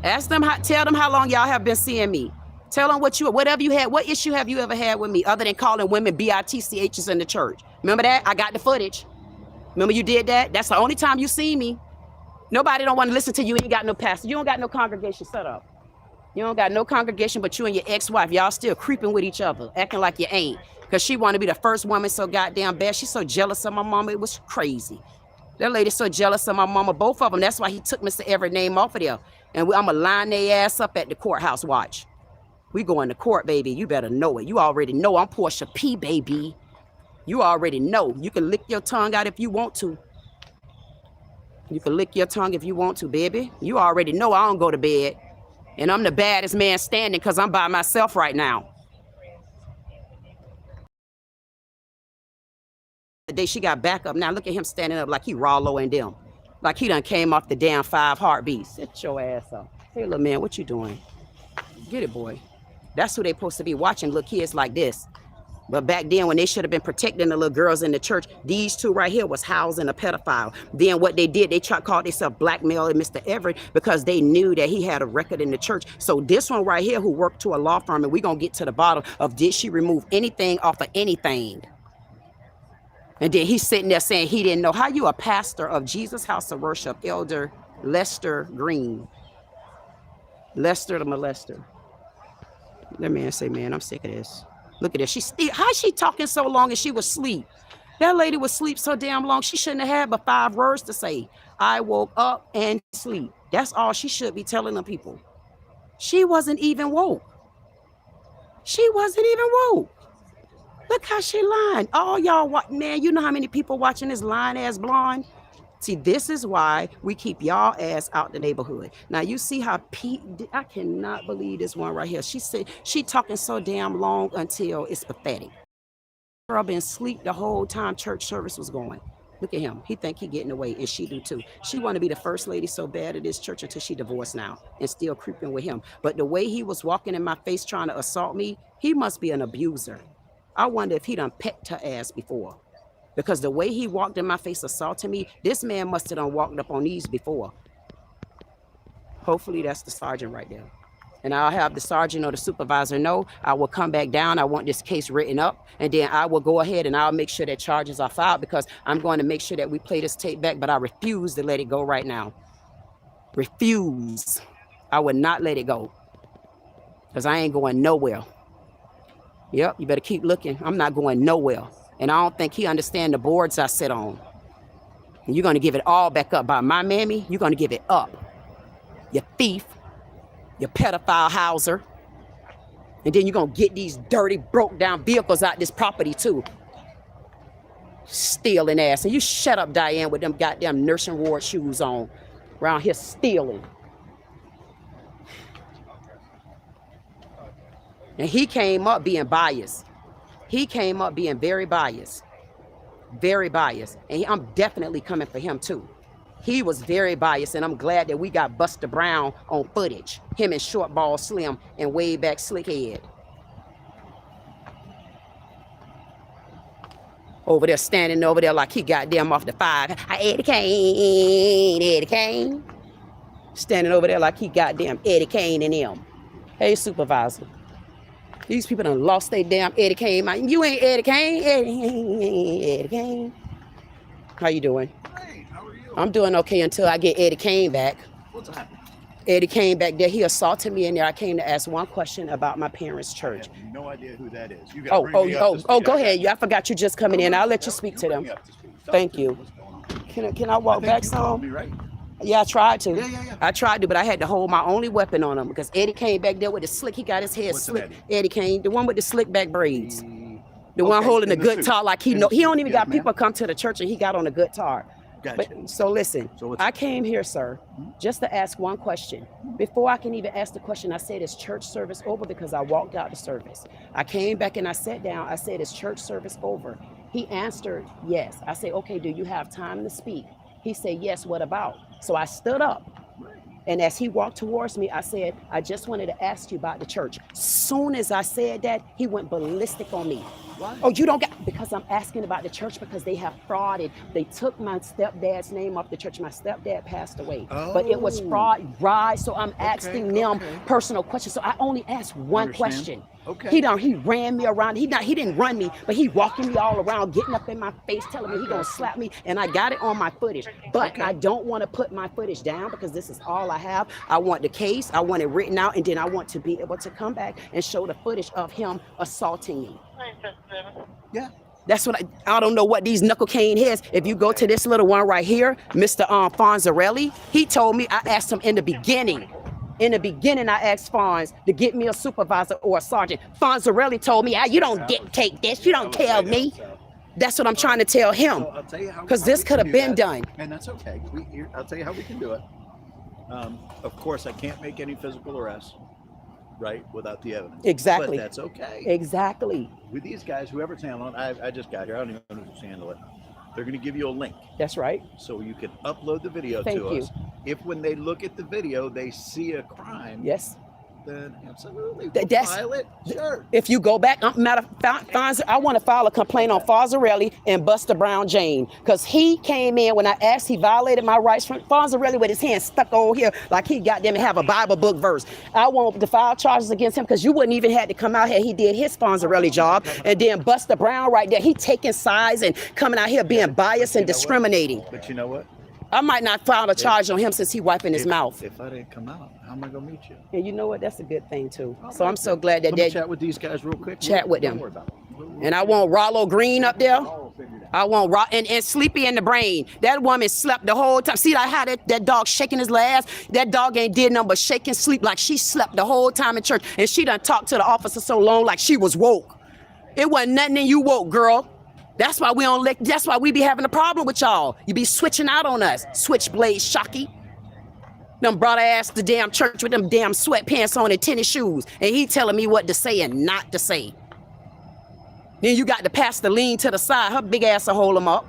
Ask them tell them how long y'all have been seeing me. Tell them whatever you had, what issue have you ever had with me other than calling women BITCHs in the church? Remember that? I got the footage. Remember you did that? That's the only time you see me. Nobody don't want to listen to you. You ain't got no pastor. You don't got no congregation set up. You don't got no congregation but you and your ex-wife. Y'all still creeping with each other, acting like you ain't. Because she want to be the first woman so goddamn bad. She's so jealous of my mama. It was crazy. That lady's so jealous of my mama, both of them. That's why he took Mr. Everett name off of there. And I'm going to line their ass up at the courthouse watch. We going to court, baby. You better know it. You already know I'm Portia P, baby. You already know. You can lick your tongue out if you want to. You can lick your tongue if you want to, baby. You already know I don't go to bed. And I'm the baddest man standing because I'm by myself right now. The day she got back up. Now look at him standing up like he Rollo and them. Like he done came off the damn 5 heartbeats. Sit your ass up. Hey, little man, what you doing? Get it, boy. That's who they supposed to be watching, little kids like this. But back then, when they should have been protecting the little girls in the church, these two right here was housing a pedophile. Then what they did, they called themselves blackmailing Mr. Everett because they knew that he had a record in the church. So this one right here who worked to a law firm, and we're going to get to the bottom of did she remove anything off of anything? And then he's sitting there saying he didn't know. How you a pastor of Jesus House of Worship, Elder Lester Green? Lester the molester. That man say, man, I'm sick of this. Look at this. How she talking so long and she was asleep? That lady was asleep so damn long, she shouldn't have had but 5 words to say. I woke up and sleep. That's all she should be telling the people. She wasn't even woke. She wasn't even woke. Look how she lying. All y'all, man, you know how many people watching this lying ass blonde? See, this is why we keep y'all ass out the neighborhood. Now, you see how I cannot believe this one right here. She said she talking so damn long until it's pathetic. Girl been asleep the whole time church service was going. Look at him. He think he getting away, and she do too. She want to be the first lady so bad at this church until she divorced now and still creeping with him. But the way he was walking in my face trying to assault me, he must be an abuser. I wonder if he done pecked her ass before. Because the way he walked in my face assaulting me, this man must have done walked up on these before. Hopefully that's the sergeant right there. And I'll have the sergeant or the supervisor know. I will come back down. I want this case written up. And then I will go ahead and I'll make sure that charges are filed because I'm going to make sure that we play this tape back. But I refuse to let it go right now. Refuse. I would not let it go. Because I ain't going nowhere. Yep, you better keep looking. I'm not going nowhere. And I don't think he understands the boards I sit on. And you're going to give it all back up by my mammy. You're going to give it up. You thief. You pedophile houser. And then you're going to get these dirty, broke down vehicles out this property too. Stealing ass. And you shut up, Diane, with them goddamn nursing ward shoes on. Around here stealing. And he came up being biased. He came up being very biased. Very biased. And I'm definitely coming for him too. He was very biased, and I'm glad that we got Buster Brown on footage. Him and Short Ball Slim and way back Slick Head. Over there, standing over there like he goddamn off the 5. Eddie Kane, Eddie Kane. Standing over there like he goddamn Eddie Kane and them. Hey, supervisor. These people done lost their damn Eddie Kane. You ain't Eddie Kane. Eddie Kane. How you doing? Hey, how are you? I'm doing okay until I get Eddie Kane back. What's happening? Eddie Kane back there. He assaulted me in there. I came to ask one question about my parents' church. I have no idea who that is. You gotta bring me up to speed. Go ahead. I forgot you just coming in. I'll let you speak to them. Thank you. Can I walk back some? Right? Yeah, I tried to. Yeah. I tried to, but I had to hold my only weapon on him because Eddie came back there with the slick. He got his head What's slick. Eddie? Eddie Kane, the one with the slick back braids. The one Okay, holding the in the good suit. guitar like he In know. the He don't suit. even Yes, got ma'am. people come to the church and he got on a guitar. Gotcha. But so listen, So what's- I came here, sir, just to ask one question. Before I can even ask the question, I said, is church service over? Because I walked out the service. I came back and I sat down. I said, is church service over? He answered, yes. I said, okay, do you have time to speak? He said, yes, what about? So I stood up. And as he walked towards me, I said, I just wanted to ask you about the church. Soon as I said that, he went ballistic on me. Why? Oh, you don't get, because I'm asking about the church because they have frauded. They took my stepdad's name off the church. My stepdad passed away, but it was Oh. fraud, right? So I'm asking them okay. personal questions. So I only asked one Understand. question. Okay. He ran me around. He didn't run me, but he walking me all around, getting up in my face, telling me he gonna slap me, and I got it on my footage. But I don't want to put my footage down because this is all I have. I want the case, I want it written out, and then I want to be able to come back and show the footage of him assaulting me. Yeah. That's what I don't know what these knuckle cane heads. If you go to this little one right here, Mr. Fonzarelli, he told me, I asked him in the beginning. In the beginning, I asked Fonz to get me a supervisor or a sergeant. Fonzarelli told me, you don't dictate this. You don't tell me. That's what I'm trying to tell him. So I'll tell you how. Because how this we could can have do been that. done. And that's okay. I'll tell you how we can do it. Of course, I can't make any physical arrests, right, without the evidence. Exactly. But that's okay. Exactly. With these guys, whoever's handling it, I just got here. I don't even know who's handling it. They're going to give you a link That's right. so you can upload the video Thank to you. us. If when they look at the video, they see a crime, Yes. then absolutely. That's- We'll file it. Sure. If you go back, matter of fact, I want to file a complaint on Fonzarelli and Buster Brown Jane because he came in when I asked, he violated my rights. From Fonzarelli with his hand stuck over here like he got them and have a Bible book verse. I want to file charges against him because you wouldn't even have to come out here. He did his Fonzarelli job, and then Buster Brown right there, he taking sides and coming out here being biased and discriminating. But you know what? I might not file a charge on him since he wiping his mouth. If I didn't come out, how am I going to meet you? And you know what? That's a good thing too. So I'm so glad that Let me they chat with these guys real quick. Chat with Don't them. worry about it. And I want Rollo Green up there. I'll figure it out. I want and Sleepy in the brain. That woman slept the whole time. See how that dog shaking his last? That dog ain't did nothing but shake and sleep like she slept the whole time in church. And she done talked to the officer so long like she was woke. It wasn't nothing in you woke, girl. That's why we don't that's why we be having a problem with y'all. You be switching out on us. Switchblade Shocky. Them brought her ass to damn church with them damn sweatpants on and tennis shoes. And he telling me what to say and not to say. Then you got the pastor lean to the side. Her big ass will hold him up.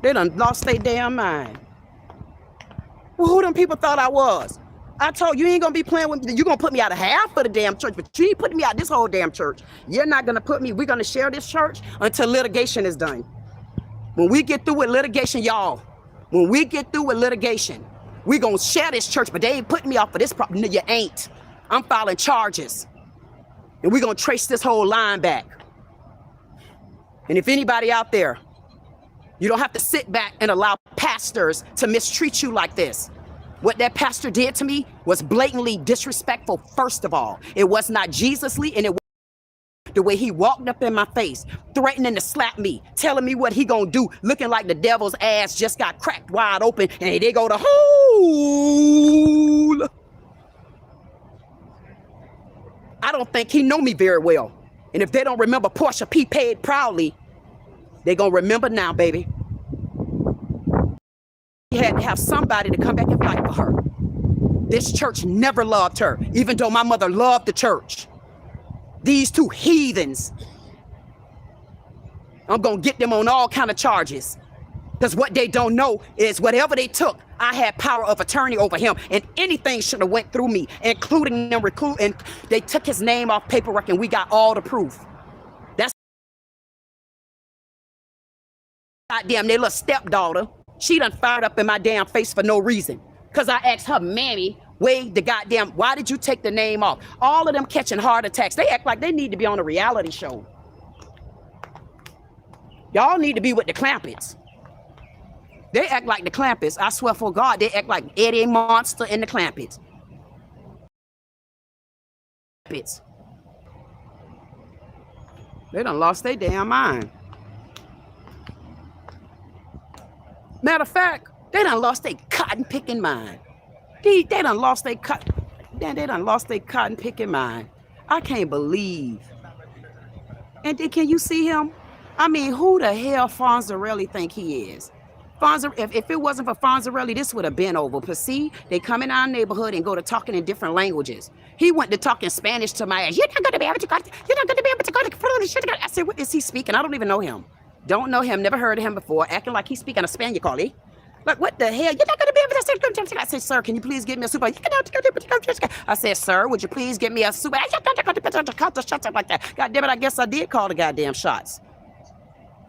They done lost their damn mind. Well, who them people thought I was? I told you ain't gonna be playing with me. You gonna put me out of half of the damn church, but you ain't putting me out this whole damn church. You're not gonna put me, we're gonna share this church until litigation is done. When we get through with litigation, y'all, when we get through with litigation, we gonna share this church, but they ain't putting me off for this problem. No, you ain't. I'm filing charges. And we're gonna trace this whole line back. And if anybody out there, you don't have to sit back and allow pastors to mistreat you like this. What that pastor did to me was blatantly disrespectful, first of all. It was not Jesusly, and it The way he walked up in my face, threatening to slap me, telling me what he gonna do, looking like the devil's ass just got cracked wide open, and they go to hole. I don't think he know me very well. And if they don't remember Portia P paid proudly, they gonna remember now, baby. He had to have somebody to come back and fight for her. This church never loved her, even though my mother loved the church. These two heathens, I'm gonna get them on all kind of charges. Because what they don't know is whatever they took, I had power of attorney over him, and anything should have went through me, including them and they took his name off paperwork, and we got all the proof. That's goddamn their little stepdaughter. She done fired up in my damn face for no reason. Because I asked her, mammy, wait, the goddamn, why did you take the name off? All of them catching heart attacks. They act like they need to be on a reality show. Y'all need to be with the Clampets. They act like the Clampets. I swear for God, they act like Eddie Monster and the Clampets. They done lost their damn mind. Matter of fact, they done lost their cotton picking mind. They done lost their cotton picking mind. I can't believe. And then, can you see him? I mean, who the hell Fonzarelli think he is? If it wasn't for Fonzarelli, this would have been over. But see, they come in our neighborhood and go to talking in different languages. He went to talking Spanish to my ass. You're not going to be able to go. You're not going to be able to go to. I said, what is he speaking? I don't even know him. Don't know him. Never heard of him before. Acting like he's speaking a Spanish, Carly. Like, what the hell? You're not going to be able to. I said, sir, can you please get me a super? I said, sir, would you please get me a super? Like that. God damn it, I guess I did call the goddamn shots.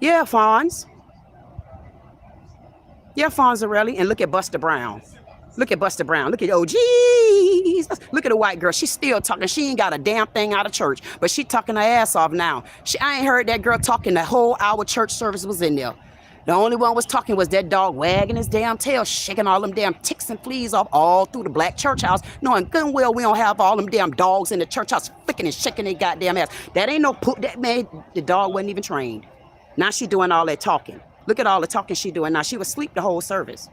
Yeah, Fonz. Yeah, Fonzarelli. And look at Buster Brown. Look at Buster Brown. Look at, oh, Jesus. Look at the white girl. She's still talking. She ain't got a damn thing out of church, but she talking her ass off now. I ain't heard that girl talking the whole hour church service was in there. The only one was talking was that dog wagging his damn tail, shaking all them damn ticks and fleas off all through the black church house, knowing good and well we don't have all them damn dogs in the church house flicking and shaking their goddamn ass. That ain't no poop. That man, the dog wasn't even trained. Now she doing all that talking. Look at all the talking she doing now. She was asleep the whole service.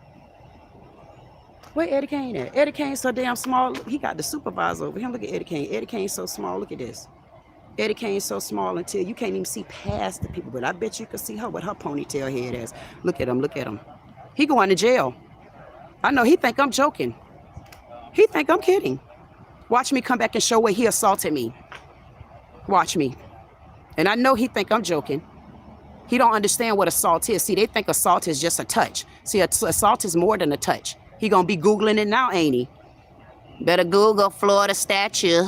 Where Eddie Kane at? Eddie Kane's so damn small. He got the supervisor over him. Look at Eddie Kane. Eddie Kane's so small. Look at this. Eddie Kane's so small until you can't even see past the people. But I bet you can see her with her ponytail head as. Look at him. Look at him. He going to jail. I know he think I'm joking. He think I'm kidding. Watch me come back and show where he assaulted me. Watch me. And I know he think I'm joking. He don't understand what assault is. See, they think assault is just a touch. See, assault is more than a touch. He gonna be Googling it now, ain't he? Better Google Florida statue.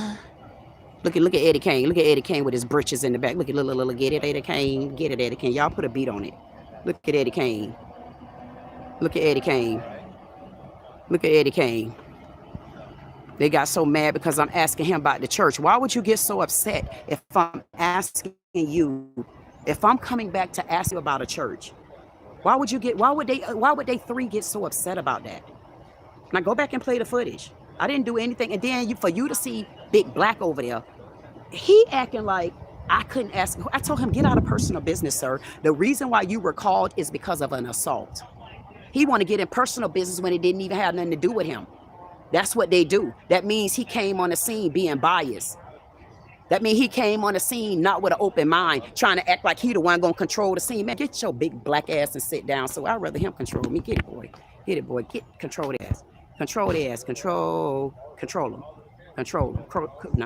Look at Eddie Kane. Look at Eddie Kane with his britches in the back. Look at little get it, Eddie Kane. Get it, Eddie Kane. Y'all put a beat on it. Look at Eddie Kane. Look at Eddie Kane. Look at Eddie Kane. They got so mad because I'm asking him about the church. Why would you get so upset if I'm asking you? If I'm coming back to ask you about a church, why would they three get so upset about that? Now go back and play the footage. I didn't do anything. And then for you to see Big Black over there, he acting like I couldn't ask. I told him, get out of personal business, sir. The reason why you were called is because of an assault. He want to get in personal business when it didn't even have nothing to do with him. That's what they do. That means he came on the scene being biased. That means he came on the scene not with an open mind, trying to act like he the one gonna control the scene. Man, get your big black ass and sit down. So I'd rather him control me. Get it, boy. Get it, boy. Control the ass. Control the ass. Control him. Control him.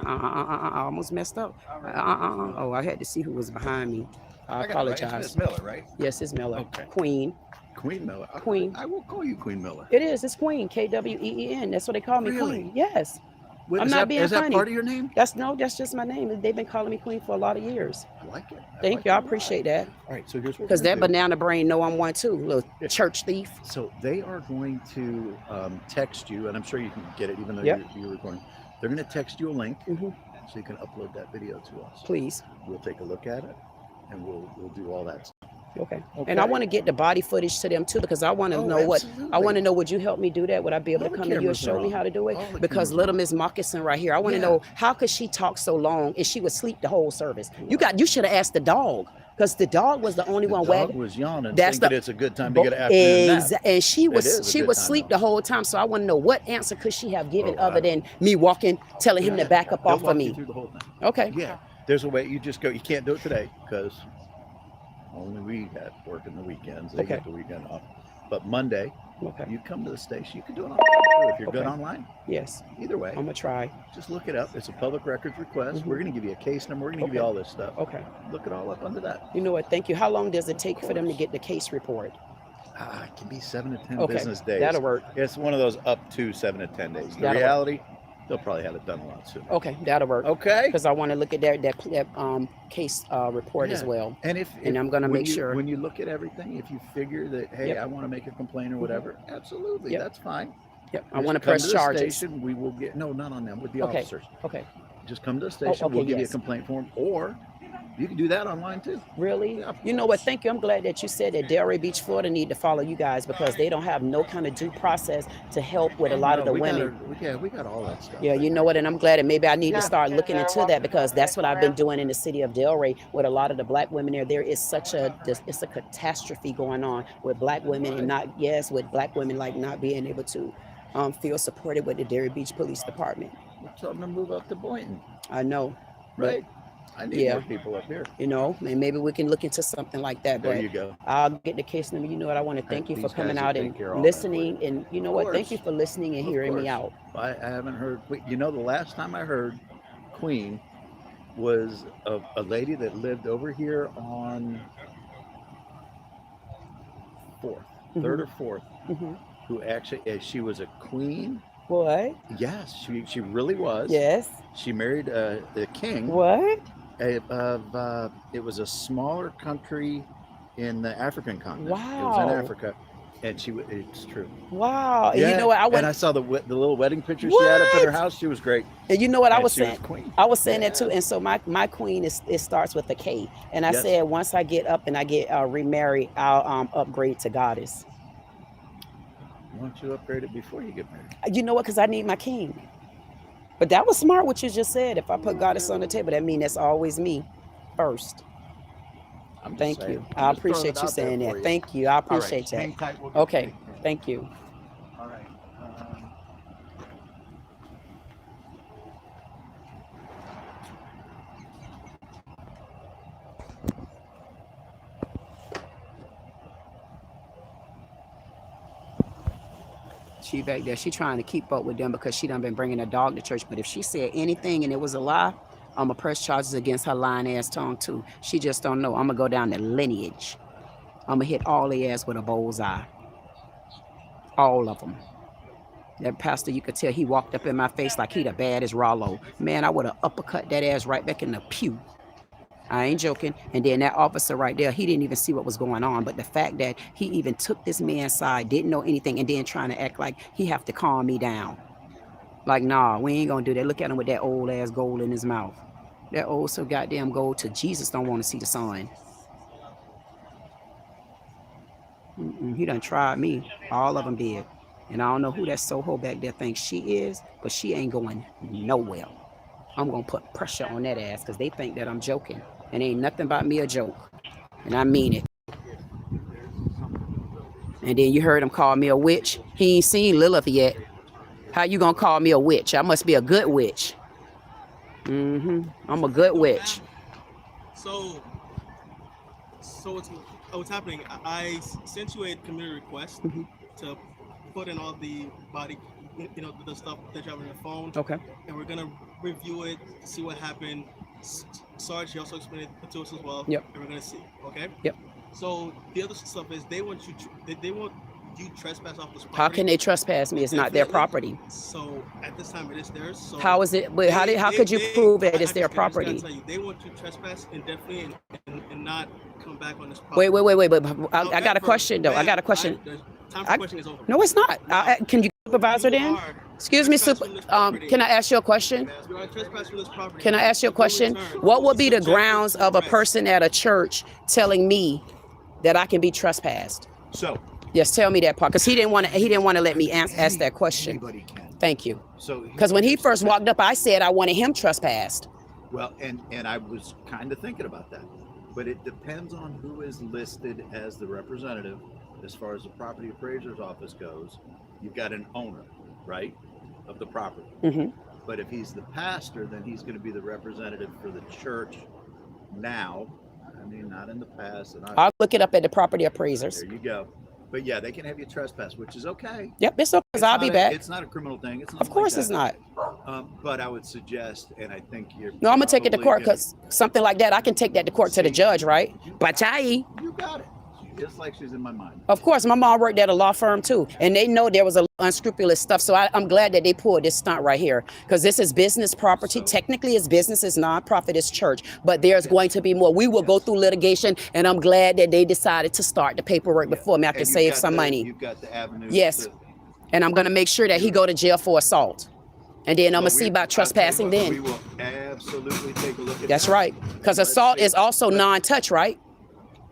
I almost messed up. Oh, I had to see who was behind me. I apologize. It's Miss Miller, right? Yes, it's Miller. Okay. Queen. Queen Miller. Queen. I will call you Queen Miller. It is. It's Queen. KWeen. That's what they call me. Really? Queen. Yes. Wait, I'm is not that, being is funny. that part of your name? That's just my name. They've been calling me Queen for a lot of years. I like it. Thank you. I appreciate that. All right, so here's what Because we're that gonna do. banana brain know I'm one too. Little church thief. So they are going to text you, and I'm sure you can get it even though Yep. you're recording. They're going to text you a link Mhm. so you can upload that video to us. Please. We'll take a look at it, and we'll do all that stuff. Okay. And I want to get the body footage to them too, because I want to Oh, know what, I absolutely. want to know, would you help me do that? Would I be able All to the come to you and cameras show are me on. how to do it? All the Because cameras little are on. Miss Moccasin right here, I want to Yeah. know, how could she talk so long and she would sleep the whole service? You should have asked the dog, because the dog was the only The one dog wagging. was yawning, That's thinking the- it's a good time to get an afternoon nap. And she It is a was good would time, sleep though. the whole time. So I want to know, what answer could she have given Oh, I other don't than me walking, telling him to back up They'll off walk of you me? through the whole thing. Okay. Yeah, there's a way. You just go. You can't do it today because only we got working the weekends. They Okay. get the weekend off. But Monday, Okay. you come to the station. You can do it online too if you're good Okay. online. Yes. Either way, I'm gonna try. just look it up. It's a public records request. Mhm. We're going to give you a case number. We're going to give you Okay. all this stuff. Okay. Look it all up under that. You know what? Thank you. How long does it take for them to get the case report? It can be 7 to 10 Okay. business days. That'll work. It's one of those up to 7 to 10 days. The That'll work. reality, they'll probably have it done a lot sooner. Okay, that'll work. Okay. Because I want to look at that case report as Yeah. well. And And I'm gonna when make you- sure- when you look at everything, if you figure that, hey, Yep. I want to make a complaint or whatever, absolutely, Yep. that's fine. Yep. I Just want to come press the charges. Station, we will get not on them, with the Okay. officers. Okay. Just come to the station. okay, We'll give you yes. a complaint form, or you can do that online too. Really? Yeah, of You know what? course. Thank you. I'm glad that you said that Delray Beach, Florida need to follow you guys, because they don't have no kind of due process to help with a lot of the we got women. we got all that stuff. Yeah, you know what? And I'm glad, and maybe I need to start looking into that, because that's what I've been doing in the city of Delray with a lot of the black women there. There is it's a catastrophe going on with black women, and with black women like not being able to feel supported with the Delray Beach Police Department. We're telling them to move up to Boynton, I know, right? I need Yeah. more people up here. you know, and maybe we can look into something like that. There But you go. I'll get the case number. You know what? I want to thank you for These coming guys will out take and care of all that for listening. And you know Of what? Thank you course. for listening and Of hearing me course. out. I haven't heard. You know, the last time I heard Queen was a lady that lived over here on 4th, 3rd or 4th, hmm who actually, she was a queen. What? Yes, she really was. Yes. She married the king What? of, it was a smaller country in the African continent. It was Wow. in Africa. And it's true. Wow. And Yeah, you know what? I and went. I saw the little wedding picture she had up in her What? house. She was great. And you know what I And was she saying? queen. I was saying that Yeah. too. And so my queen it starts with a K. And I Yes. said, once I get up and I get remarried, I'll upgrade to goddess. Why don't you upgrade it before you get married? You know what? Because I need my king. But that was smart what you just said. If I put goddess on the table, that means that's always me first. I'm just Thank saying. you. I'm I just throwing appreciate it you out there saying for that. you. Thank you. I All right, appreciate hang that. tight, we'll get Okay. you. Thank you. All right. She back there, she trying to keep up with them because she done been bringing her dog to church. But if she said anything and it was a lie, I'm going to press charges against her lying ass tongue too. She just don't know. I'm going to go down the lineage. I'm going to hit all their ass with a bullseye. All of them. That pastor, you could tell he walked up in my face like he the baddest Rollo. Man, I would have uppercut that ass right back in the pew. I ain't joking. And then that officer right there, he didn't even see what was going on. But the fact that he even took this man's side, didn't know anything, and then trying to act like he have to calm me down. Like, nah, we ain't gonna do that. Look at him with that old ass gold in his mouth. That old so goddamn gold to Jesus don't want to see the sun. He done tried me. All of them did. And I don't know who that Soho back there thinks she is, but she ain't going nowhere. I'm gonna put pressure on that ass because they think that I'm joking. And ain't nothing about me a joke. And I mean it. And then you heard him call me a witch. He ain't seen Lilith yet. How you gonna call me a witch? I must be a good witch. I'm a good witch. So what's happening? I sent you a community request to put in all the body, the stuff that you have on your phone. Okay. And we're gonna review it, see what happened. Sarge, he also explained it to us as well. Yep. And we're gonna see. Okay. Yep. So the other stuff is they want you trespass off this property. How can they trespass me? It's not their property. So at this time it is theirs. So How is it? But how could you prove that it's their property? They want to trespass indefinitely and not come back on this property. Wait. But I got a question though. I got a question. The time for question is over. No, it's not. Can you supervisor then? Excuse me, can I ask you a question? You are trespassing this property. Can I ask you a question? What would be the grounds of a person at a church telling me that I can be trespassed? So Yes, tell me that part, because he didn't want to let me ask that question. anybody can. Thank you. So Because when he first walked up, I said I wanted him trespassed. well, and I was kind of thinking about that, but it depends on who is listed as the representative. As far as the property appraiser's office goes, you've got an owner, right, of the property. Mhm. But if he's the pastor, then he's going to be the representative for the church now. I mean, not in the past. And I'll look it up at the property appraisers. there you go. But yeah, they can have you trespass, which is okay. Yep, it's okay, 'cause It's I'll not be a- back. It's not a criminal thing. It's not. Of course it's not. But I would suggest, and I think you're. No, I'm gonna take it to probably court, gonna- because something like that, I can take that to court to the judge, right? Bachai. You got it. Just like she's in my mind. Of course, my mom worked at a law firm too, and they know there was a unscrupulous stuff. So I'm glad that they pulled this stunt right here, because this is business property. Technically, it's business, it's nonprofit, it's church, but there's going to be more. We will go through litigation, and I'm glad that they decided to start the paperwork before me. I can And you've save got some money, You've got the avenue. Yes. and I'm gonna make sure that he go to jail for assault, and then I'm gonna see about trespassing We then. will absolutely take a look at That's that. right, because Let's assault see. is also non-touch, right?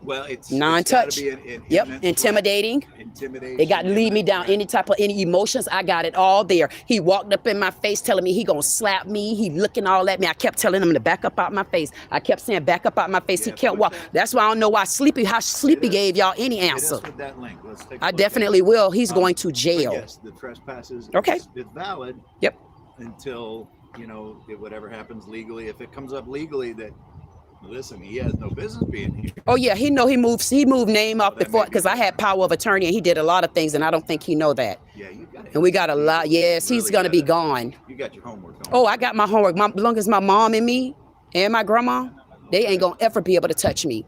Well, it's Non-touch. It's gotta be an Yep, imminent intimidating. threat. Intimidation. They got to lead me down imminent any emotions. I got it all there. He walked up in my face telling me he gonna slap me. He looking all at me. I kept telling him to back up out my face. I kept saying back up out my face. He Yeah, kept put walking. that- That's why I don't know why how Sleepy gave y'all any threat. answer. Hit us with that link. Let's take a I look at definitely it. will. He's Um, going to But jail. yes, the trespasses. Okay. It's valid Yep. until, whatever happens legally. If it comes up legally that, listen, he has no business being here. Oh yeah, he moved name off that before, may be because I had power of attorney and he did a lot of things, and I don't think he know that. Yeah, you got it. And we got a lot. Yes, he's Really gonna be got it. gone. You got your homework on. Oh, I got my homework. As long as my mom and me and my grandma, they ain't gonna ever be able to touch me.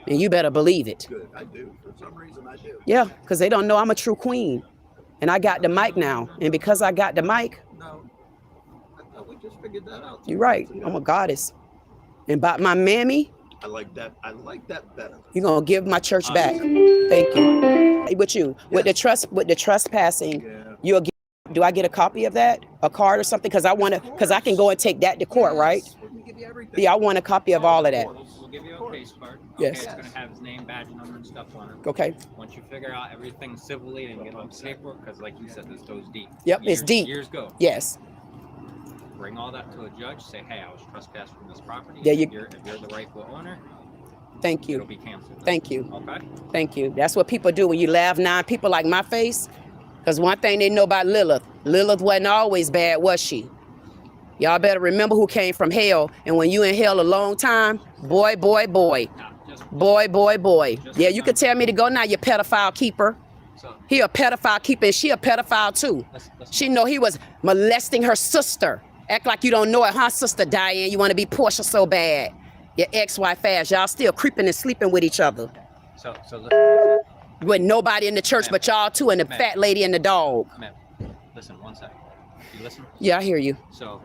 And you better believe it. Good. I do. For some reason, I do. Yeah, because they don't know I'm a true queen. And I got the mic now. And because I got the mic, No, I thought we just figured that out. you're right. I'm a goddess. And by my mammy, I like that. I like that better. you're gonna give my church back. Thank you. With you. With the trespassing, Yeah. you'll get, do I get a copy of that? A card or something? Because I can go and take that to court, right? We're gonna give you everything. Yeah, I want a copy of all of that. We'll give you a case card. Yes. Okay, it's gonna have his name, badge number, and stuff on it. Okay. Once you figure out everything civilly and get on paperwork, because like you said, this goes deep. Yep, it's Years- deep. Years go. Yes. Bring all that to a judge. Say, hey, I was trespassed from this property. There If you- you're the rightful owner, Thank it'll you. be canceled. Thank you. Okay. Thank you. That's what people do when you laugh nine people like my face. Because one thing they know about Lilith wasn't always bad, was she? Y'all better remember who came from hell. And when you in hell a long time, boy. Now, just Boy. Yeah, you can tell me to go now, you pedophile keeper. so He a pedophile keeper, and she a pedophile too. let's She know he was molesting her sister. Act like you don't know it, huh, Sister Diane? You want to be Portia so bad. Your ex-wife ass. Y'all still creeping and sleeping with each other. so With nobody in the church but y'all two and the Ma'am. fat lady and the dog. Ma'am, listen 1 second. You listen? Yeah, I hear you. So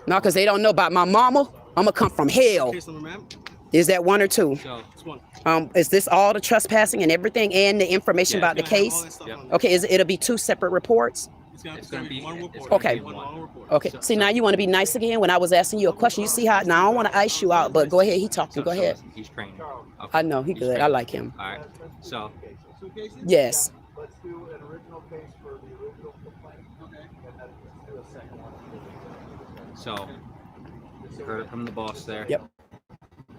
No, because they don't know about my mama. I'm going to come from hell. Case number, ma'am. Is that one or two? so This one. Is this all the trespassing and everything and the information Yeah, about the It's gonna have all case? that stuff Yep. on there. Okay, it'll be two separate reports? It's gonna be one report. Okay. One long report. Okay. See, now you want to be nice again when I was asking you a question. You see how, now I don't want to ice you out, but go ahead. He talking. Go ahead. listen, he's trained. Okay. I know, he He's good. I trained. like him. All right. So Two cases? Yes. Let's do an original case for the original complaint. Okay. And then let's do a second one. So, you heard it from the boss there. Yep.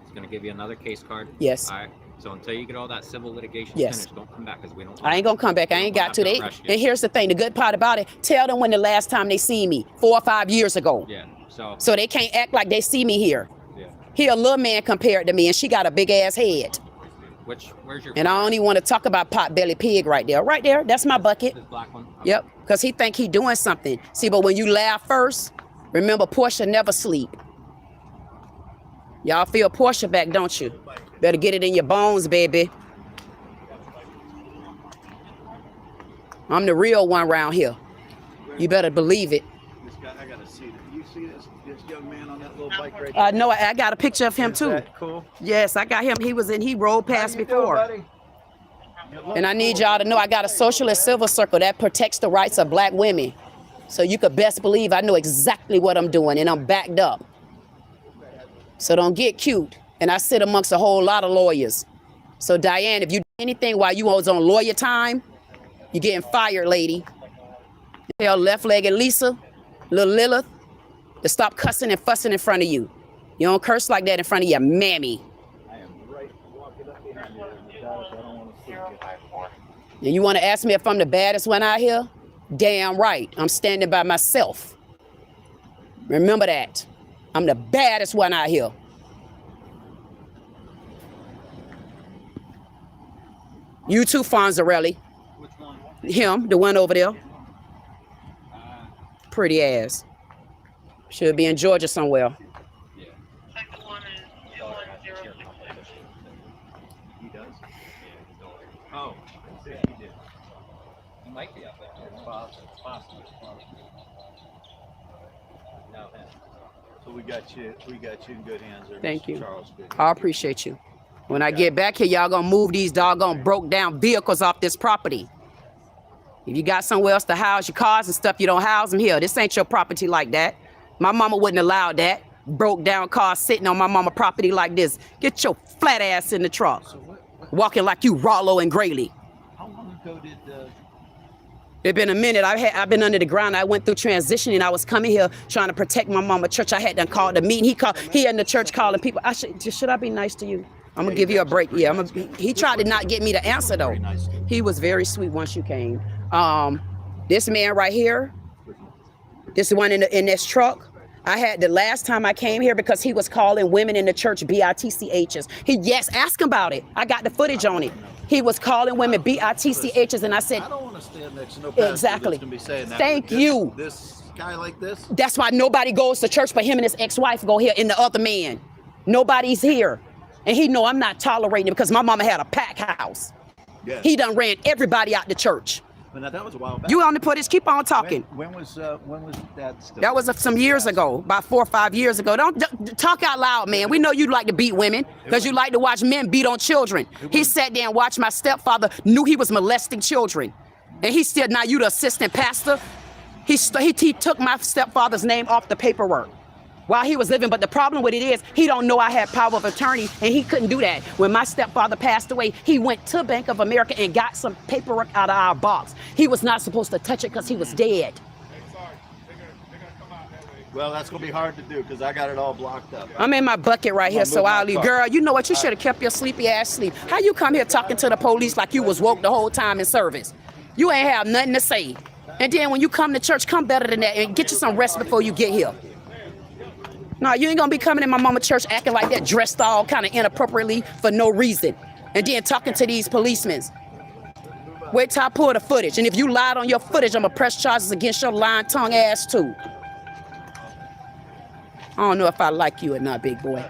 He's gonna give you another case card. Yes. All right. So until you get all that civil litigation Yes. finished, don't come back because we don't. I ain't gonna come back. I ain't got to. We'll They, have to arrest you. and here's the thing. The good part about it, tell them when the last time they see me, 4 or 5 years ago. Yeah. So. So they can't act like they see me here. Yeah. He a little man compared to me, and she got a big ass head. Where's your? And I don't even want to talk about Potbelly Pig right there. Right there, that's my bucket. This black one. Okay. Yep, because he think he doing something. See, but when you laugh first, remember Portia never sleep. Y'all feel Portia back, don't you? Better get it in your bones, baby. I'm the real one around here. You better believe it. This guy, I gotta see it. You see this young man on that little bike right there? No, I got a picture of him Is too. that cool? Yes, I got him. He rolled past How you doing, before. buddy? And I need y'all to know I got a socialist silver circle that protects the rights of black women. So you could best believe I know exactly what I'm doing, and I'm backed up. So don't get cute. And I sit amongst a whole lot of lawyers. So Diane, if you do anything while you was on lawyer time, you're getting fired, lady. Tell left-legged Lisa, little Lilith, to stop cussing and fussing in front of you. You don't curse like that in front of your mammy. I am right walking up behind you. I don't want to see you. And you want to ask me if I'm the baddest one out here? Damn right. I'm standing by myself. Remember that. I'm the baddest one out here. You too, Fonzarelli. Which one? Him, the one over there. Pretty ass. Should be in Georgia somewhere. Second one is 21066. He does? Oh, I think he did. He might be up there. It's possible. No, him. So we got you in good hands there. Thank Mr. you. Charles. Good. I appreciate you. When I get back here, y'all gonna move these doggone broke down vehicles off this property. If you got somewhere else to house your cars and stuff, you don't house them here. This ain't your property like that. My mama wouldn't allow that. Broke down cars sitting on my mama property like this. Get your flat ass in the truck. So Walking like you Rollo and Grayley. how long ago did It's been a minute. I've been under the ground. I went through transitioning. I was coming here trying to protect my mama church. I had done called the meeting. He in the church calling people. Should I be nice to you? I'm gonna give you a break. Yeah, he tried to not get me to answer though. He was very sweet once you came. This man right here, this one in this truck, I had the last time I came here because he was calling women in the church BITCHs. Yes, ask him about it. I got the footage on it. He was calling women BITCHs, and I said, I don't want to stand next to no pastor exactly. that's gonna be saying that. Thank you. This guy like this. That's why nobody goes to church but him and his ex-wife go here and the other man. Nobody's here. And he know I'm not tolerating it because my mama had a pack house. Yeah. He done ran everybody out the church. But now that was a while back. You on the footage, keep on talking. When was that still? That was some years ago, about 4 or 5 years ago. Don't talk out loud, man. We know you like to beat women because you like to watch men beat on children. He sat there and watched my stepfather, knew he was molesting children. And he still, now you the assistant pastor. He took my stepfather's name off the paperwork while he was living. But the problem with it is he don't know I had power of attorney, and he couldn't do that. When my stepfather passed away, he went to Bank of America and got some paperwork out of our box. He was not supposed to touch it because he was dead. Hey, sorry. They're gonna come out that way. Well, that's gonna be hard to do because I got it all blocked up. I'm in my bucket right here, so I'll leave. Girl, you know what? You should have kept your sleepy ass sleep. How you come here talking to the police like you was woke the whole time in service? You ain't have nothing to say. And then when you come to church, come better than that and get you some rest before you get here. No, you ain't gonna be coming in my mama church acting like that, dressed all kind of inappropriately for no reason. And then talking to these policemen. Wait till I pull the footage. And if you lied on your footage, I'm gonna press charges against your lying tongue ass too. I don't know if I like you or not, big boy.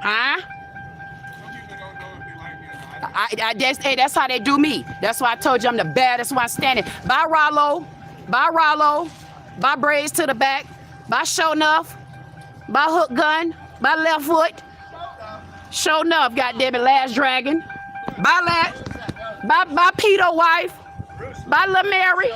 Huh? That's how they do me. That's why I told you I'm the baddest one standing. Bye, Rollo. Bye, Rollo. Bye, braids to the back. Bye, show enough. Bye, hook gun. Bye, left foot. Show enough, goddammit, last dragon. Bye, bye, Peter wife. Bye, La Mary.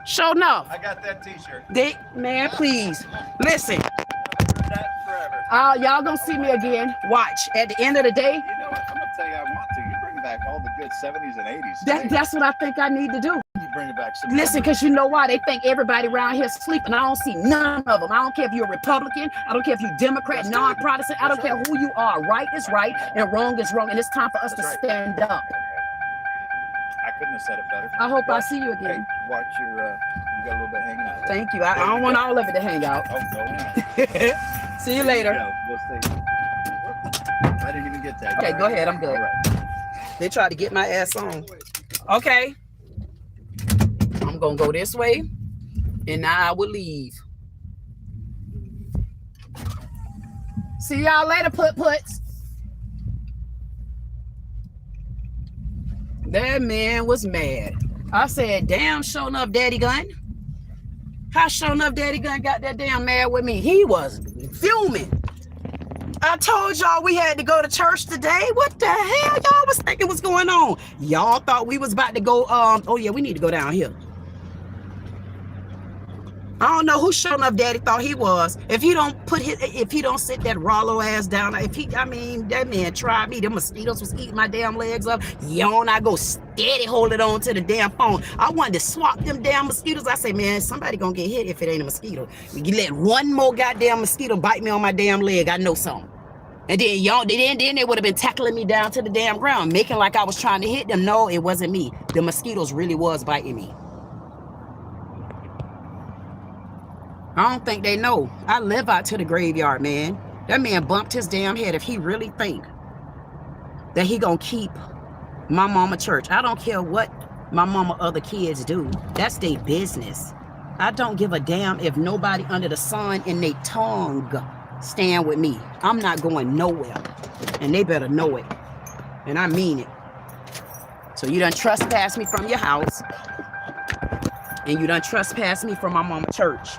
Show enough. I got that T-shirt. Man, please. Listen. That forever. Y'all gonna see me again. Watch. At the end of the day, You know what? I'm gonna tell you, I want to. You bring back all the good 70s and 80s. that's what I think I need to do. You bring it back some. Listen, because you know why? They think everybody around here is sleeping. I don't see none of them. I don't care if you're a Republican. I don't care if you're Democrat, non-Protestant. I don't care who you are. Right is right and wrong is wrong. And it's time for us to stand up. I couldn't have said it better. I hope I see you Hey, again. watch your, you got a little bit hanging out. Thank you. I don't want all of it to hang out. Oh, no. See you later. We'll stay. I didn't even get that. Okay, go ahead. I'm good. All right. They tried to get my ass on. Okay. I'm going to go this way, and now I will leave. See y'all later, puts. That man was mad. I said, damn, sure enough, Daddy Gun. How sure enough Daddy Gun got that damn mad with me? He was fuming. I told y'all we had to go to church today. What the hell y'all was thinking was going on? Y'all thought we was about to go, oh yeah, we need to go down here. I don't know who sure enough daddy thought he was. If he don't sit that Rollo ass down, I mean, that man tried me. The mosquitoes was eating my damn legs up. Yawn, I go steady holding on to the damn phone. I wanted to swap them damn mosquitoes. I say, man, somebody gonna get hit if it ain't a mosquito. You let one more goddamn mosquito bite me on my damn leg, I know something. And then then they would have been tackling me down to the damn ground, making like I was trying to hit them. No, it wasn't me. The mosquitoes really was biting me. I don't think they know. I live out to the graveyard, man. That man bumped his damn head if he really think that he gonna keep my mama church. I don't care what my mama other kids do. That's their business. I don't give a damn if nobody under the sun in their tongue stand with me. I'm not going nowhere. And they better know it. And I mean it. So you done trespass me from your house. And you done trespass me from my mama church.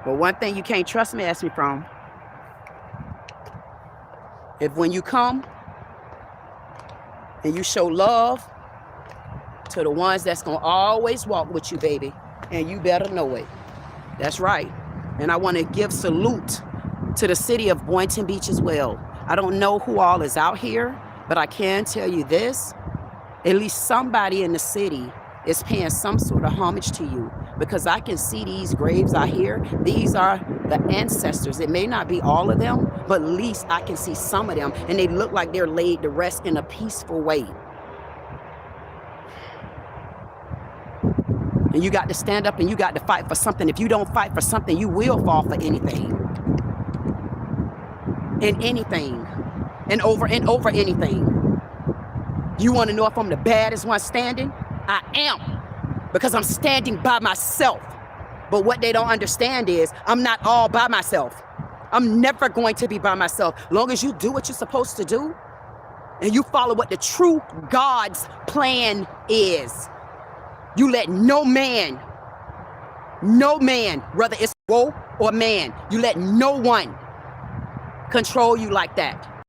But one thing you can't trespass me from, if when you come and you show love to the ones that's gonna always walk with you, baby, and you better know it. That's right. And I want to give salute to the city of Boynton Beach as well. I don't know who all is out here, but I can tell you this, at least somebody in the city is paying some sort of homage to you, because I can see these graves out here. These are the ancestors. It may not be all of them, but at least I can see some of them, and they look like they're laid to rest in a peaceful way. And you got to stand up and you got to fight for something. If you don't fight for something, you will fall for anything. And anything. And over anything. You want to know if I'm the baddest one standing? I am. Because I'm standing by myself. But what they don't understand is I'm not all by myself. I'm never going to be by myself. Long as you do what you're supposed to do and you follow what the true God's plan is. You let no man, whether it's woe or man, you let no one control you like that.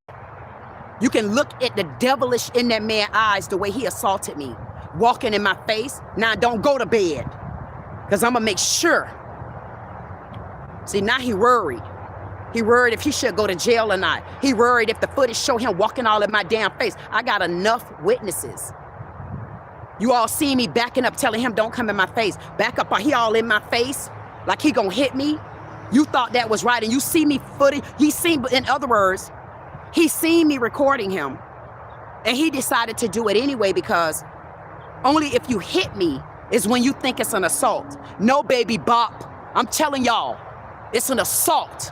You can look at the devilish in that man's eyes the way he assaulted me, walking in my face. Now don't go to bed, because I'm going to make sure. See, now he worried. He worried if he should go to jail or not. He worried if the footage show him walking all in my damn face. I got enough witnesses. You all see me backing up, telling him, don't come in my face. Back up, he all in my face, like he gonna hit me. You thought that was right, and you see me footage. In other words, he seen me recording him, and he decided to do it anyway, because only if you hit me is when you think it's an assault. No, baby bop, I'm telling y'all, it's an assault.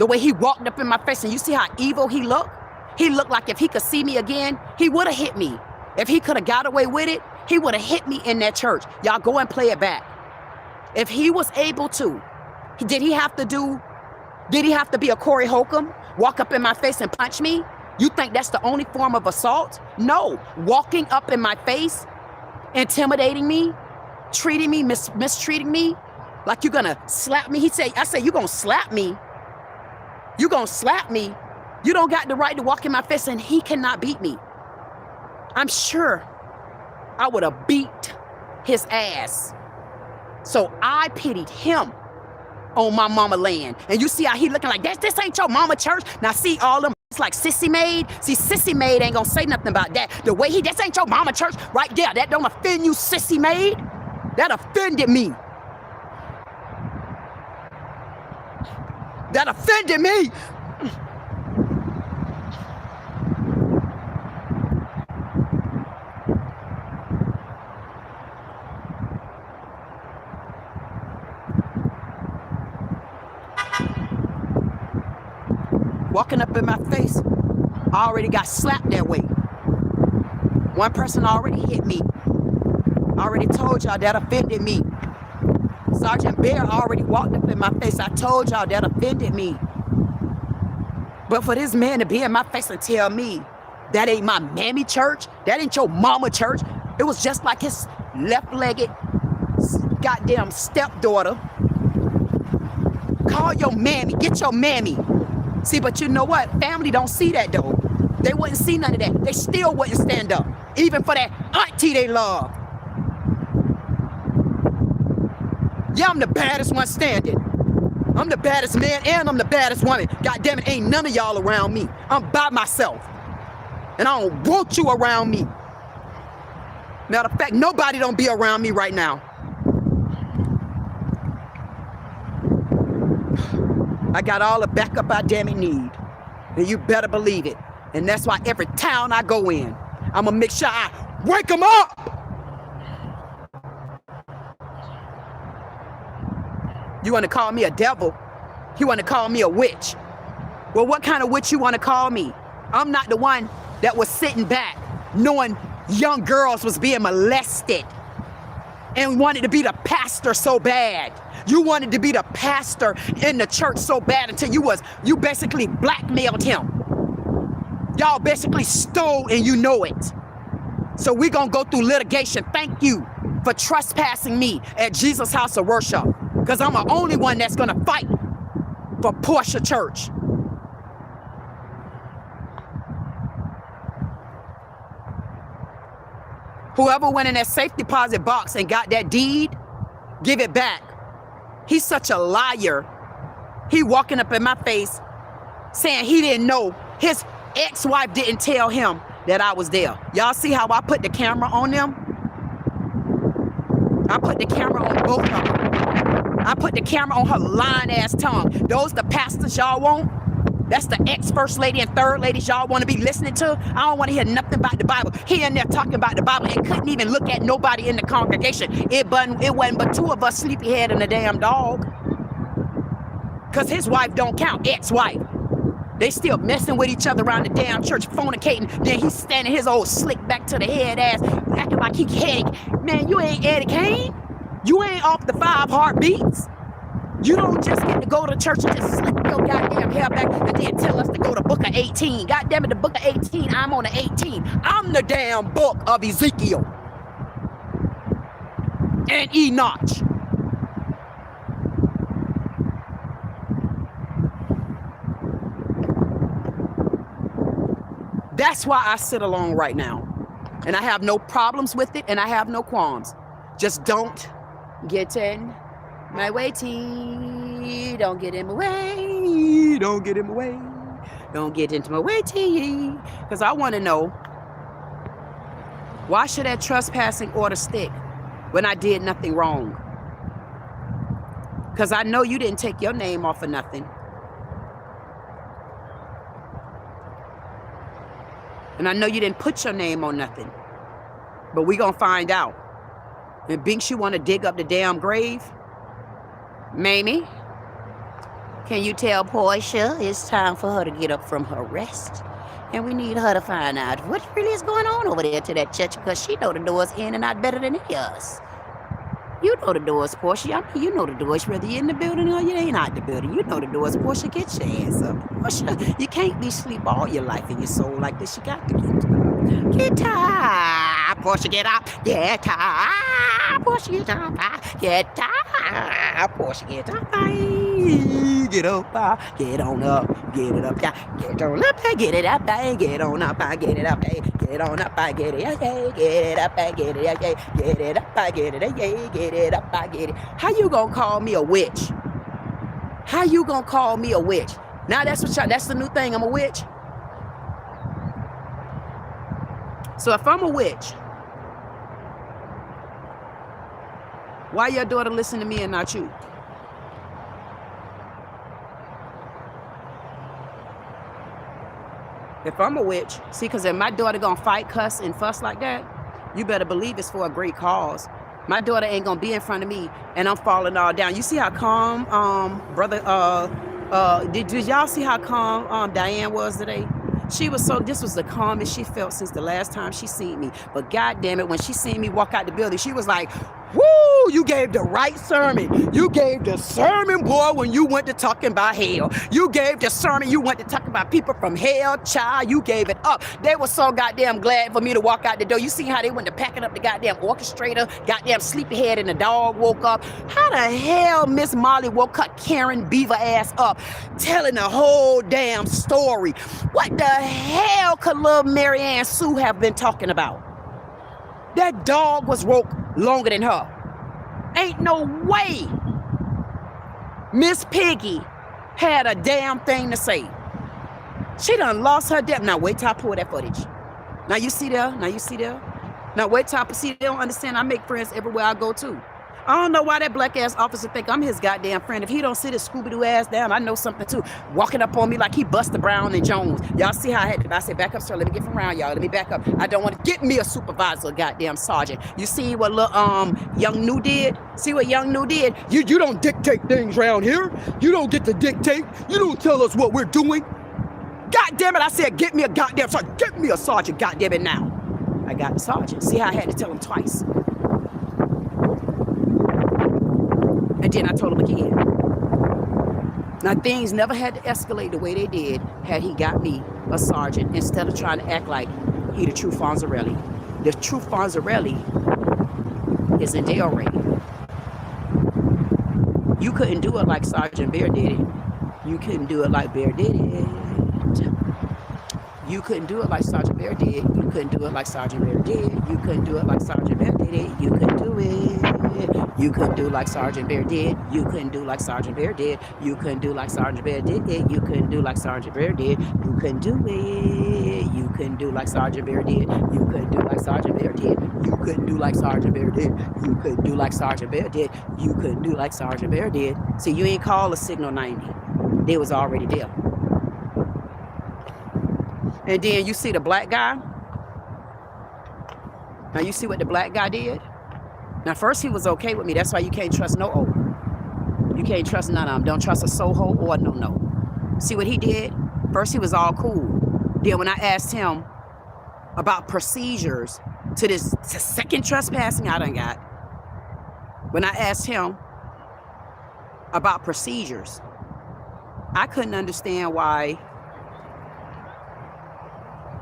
The way he walked up in my face, and you see how evil he looked? He looked like if he could see me again, he would have hit me. If he could have got away with it, he would have hit me in that church. Y'all go and play it back. If he was able to, did he have to be a Corey Holcomb, walk up in my face and punch me? You think that's the only form of assault? No. Walking up in my face, intimidating me, treating me, mistreating me, like you're gonna slap me. I said, you gonna slap me? You gonna slap me? You don't got the right to walk in my face, and he cannot beat me. I'm sure I would have beat his ass. So I pitied him on my mama land. And you see how he looking like, this ain't your mama church. Now see all them, it's like Sissy Maid. See, Sissy Maid ain't gonna say nothing about that. The way this ain't your mama church right there. That don't offend you, Sissy Maid. That offended me. That offended me. Walking up in my face, I already got slapped that way. One person already hit me. I already told y'all that offended me. Sergeant Bear already walked up in my face. I told y'all that offended me. But for this man to be in my face and tell me that ain't my mammy church, that ain't your mama church, it was just like his left-legged goddamn stepdaughter. Call your mammy, get your mammy. See, but you know what? Family don't see that, though. They wouldn't see none of that. They still wouldn't stand up, even for that auntie they love. Yeah, I'm the baddest one standing. I'm the baddest man and I'm the baddest woman. God damn it, ain't none of y'all around me. I'm by myself. And I don't want you around me. Matter of fact, nobody don't be around me right now. I got all the backup I damn it need. And you better believe it. And that's why every town I go in, I'm gonna make sure I wake them up. You wanna call me a devil? You wanna call me a witch? Well, what kind of witch you wanna call me? I'm not the one that was sitting back knowing young girls was being molested and wanted to be the pastor so bad. You wanted to be the pastor in the church so bad until you basically blackmailed him. Y'all basically stole and you know it. So we gonna go through litigation. Thank you for trespassing me at Jesus' house of worship. Because I'm the only one that's gonna fight for Portia Church. Whoever went in that safe deposit box and got that deed, give it back. He's such a liar. He walking up in my face saying he didn't know. His ex-wife didn't tell him that I was there. Y'all see how I put the camera on them? I put the camera on both of them. I put the camera on her lying-ass tongue. Those the pastors y'all want? That's the ex-first lady and third ladies y'all want to be listening to? I don't want to hear nothing about the Bible. He in there talking about the Bible and couldn't even look at nobody in the congregation. It wasn't but two of us, sleepyhead and a damn dog. Because his wife don't count, ex-wife. They still messing with each other around the damn church, fornicating. Then he's standing his old slick back to the head ass, acting like he Eddie. Man, you ain't Eddie Kane. You ain't off the 5 heartbeats. You don't just get to go to church and just slip your goddamn hair back and then tell us to go to book of 18. God damn it, the book of 18, I'm on the 18. I'm the damn book of Ezekiel and Enoch. That's why I sit alone right now. And I have no problems with it and I have no qualms. Just don't get in my way, T. Don't get in my way. Don't get in my way. Don't get into my way, T. Because I want to know, why should that trespassing order stick when I did nothing wrong? Because I know you didn't take your name off of nothing. And I know you didn't put your name on nothing. But we gonna find out. And Binks, you wanna dig up the damn grave? Mamie, can you tell Portia it's time for her to get up from her rest? And we need her to find out what really is going on over there to that church, because she know the doors in and out better than any of us. You know the doors, Portia. I mean, you know the doors, whether you're in the building or you ain't out the building. You know the doors, Portia. Get your ass up. Portia, you can't be asleep all your life in your soul like this. You got to get up. Get up, Portia, get up. Get up, Portia, get up. Get up, Portia, get up. Get up, get on up, get it up, get on up, get it up, get on up, get it up, get on up, get it up, get it up, get it up, get it up, get it up, get it. How you gonna call me a witch? How you gonna call me a witch? Now that's what y'all, that's the new thing, I'm a witch. So if I'm a witch, why your daughter listen to me and not you? If I'm a witch, see, because if my daughter gonna fight, cuss, and fuss like that, you better believe it's for a great cause. My daughter ain't gonna be in front of me and I'm falling all down. You see how calm, brother, did y'all see how calm Diane was today? She was this was the calmest she felt since the last time she seen me. But God damn it, when she seen me walk out the building, she was like, woo, you gave the right sermon. You gave the sermon, boy, when you went to talking about hell. You gave the sermon, you went to talk about people from hell, child, you gave it up. They were so goddamn glad for me to walk out the door. You see how they went to packing up the goddamn orchestrator, goddamn sleepyhead and the dog woke up. How the hell Miss Molly woke up Karen Beaver ass up telling the whole damn story? What the hell could little Mary Ann Sue have been talking about? That dog was woke longer than her. Ain't no way Miss Piggy had a damn thing to say. She done lost her damn. Now wait till I pull that footage. Now you see there? Now you see there? Now wait till I see. They don't understand. I make friends everywhere I go to. I don't know why that black ass officer think I'm his goddamn friend. If he don't sit his Scooby-Doo ass down, I know something too. Walking up on me like he Buster Brown and Jones. Y'all see how I had to, I said, back up, sir. Let me get from around y'all. Let me back up. I don't want to get me a supervisor, goddamn sergeant. You see what little Young New did? See what Young New did? You don't dictate things around here. You don't get to dictate. You don't tell us what we're doing. God damn it, I said, get me a goddamn sergeant. Get me a sergeant, God damn it now. I got the sergeant. See how I had to tell him twice. And then I told him again. Now, things never had to escalate the way they did had he got me a sergeant instead of trying to act like he the true Fonzarelli. The true Fonzarelli is in jail already. You couldn't do it like Sergeant Bear did it. You couldn't do it like Bear did it. You couldn't do it like Sergeant Bear did. You couldn't do it like Sergeant Bear did. You couldn't do it like Sergeant Bear did it. You couldn't do it. You couldn't do like Sergeant Bear did. You couldn't do like Sergeant Bear did. You couldn't do like Sergeant Bear did it. You couldn't do like Sergeant Bear did. You couldn't do it. You couldn't do like Sergeant Bear did. You couldn't do like Sergeant Bear did. You couldn't do like Sergeant Bear did. You couldn't do like Sergeant Bear did. You couldn't do like Sergeant Bear did. See, you ain't call a signal 90. They was already there. And then you see the black guy. Now you see what the black guy did? Now first he was okay with me. That's why you can't trust no O. You can't trust none of them. Don't trust a Soho or no. See what he did? First he was all cool. Then when I asked him about procedures to this second trespassing I done got, when I asked him about procedures, I couldn't understand why.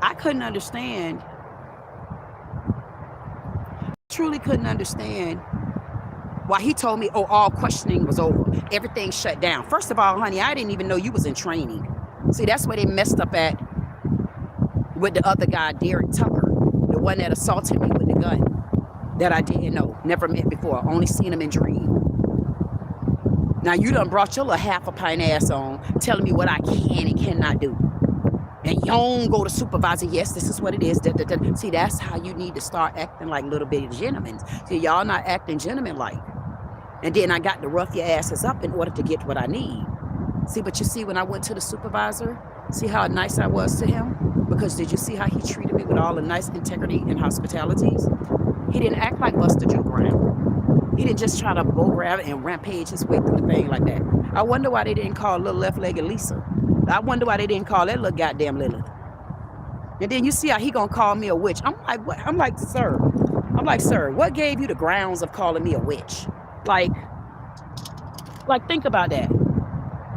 I couldn't understand. Truly couldn't understand why he told me, oh, all questioning was over. Everything shut down. First of all, honey, I didn't even know you was in training. See, that's where they messed up at with the other guy, Derek Tucker, the one that assaulted me with the gun that I didn't know, never met before, only seen him in dream. Now you done brought your little half a pint ass on, telling me what I can and cannot do. And you don't go to supervisor, yes, this is what it is. See, that's how you need to start acting like little bitty gentlemen. See, y'all not acting gentleman-like. And then I got to rough your asses up in order to get what I need. See, but you see when I went to the supervisor, see how nice I was to him? Because did you see how he treated me with all the nice integrity and hospitalities? He didn't act like Buster Joe Brown. He didn't just try to bull grab and rampage his way through the thing like that. I wonder why they didn't call little left-legged Lisa. I wonder why they didn't call that little goddamn Lilith. And then you see how he gonna call me a witch. I'm like, what? I'm like, sir, what gave you the grounds of calling me a witch? Like think about that.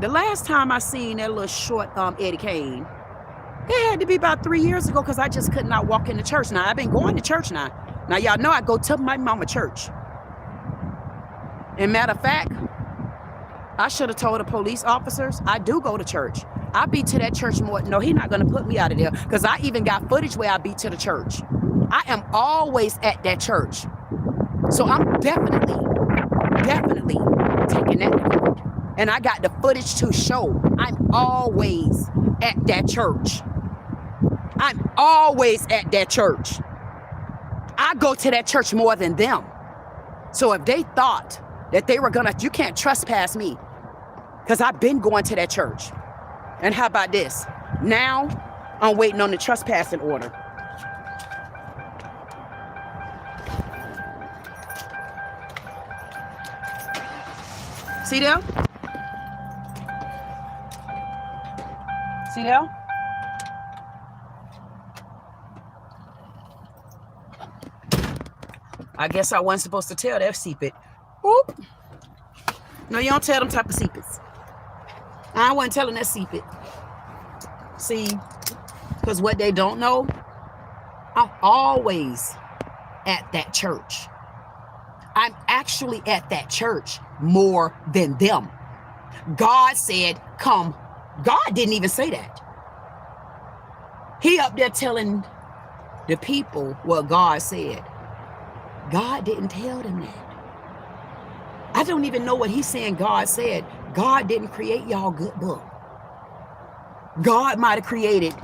The last time I seen that little short Eddie Kane, it had to be about 3 years ago because I just could not walk into church. Now, I've been going to church now. Now, y'all know I go to my mama church. And matter of fact, I should have told the police officers, I do go to church. I be to that church more. No, he's not going to put me out of there because I even got footage where I be to the church. I am always at that church. So I'm definitely taking that to court. And I got the footage to show I'm always at that church. I'm always at that church. I go to that church more than them. So if they thought that they were you can't trespass me because I've been going to that church. And how about this? Now I'm waiting on the trespassing order. See there? See there? I guess I wasn't supposed to tell that Saiddit. Whoop. No, you don't tell them type of secrets. I wasn't telling that Saiddit. See, because what they don't know, I'm always at that church. I'm actually at that church more than them. God said, come. God didn't even say that. He up there telling the people what God said. God didn't tell them that. don't even know what he's saying God said. God didn't create y'all good book. God might have created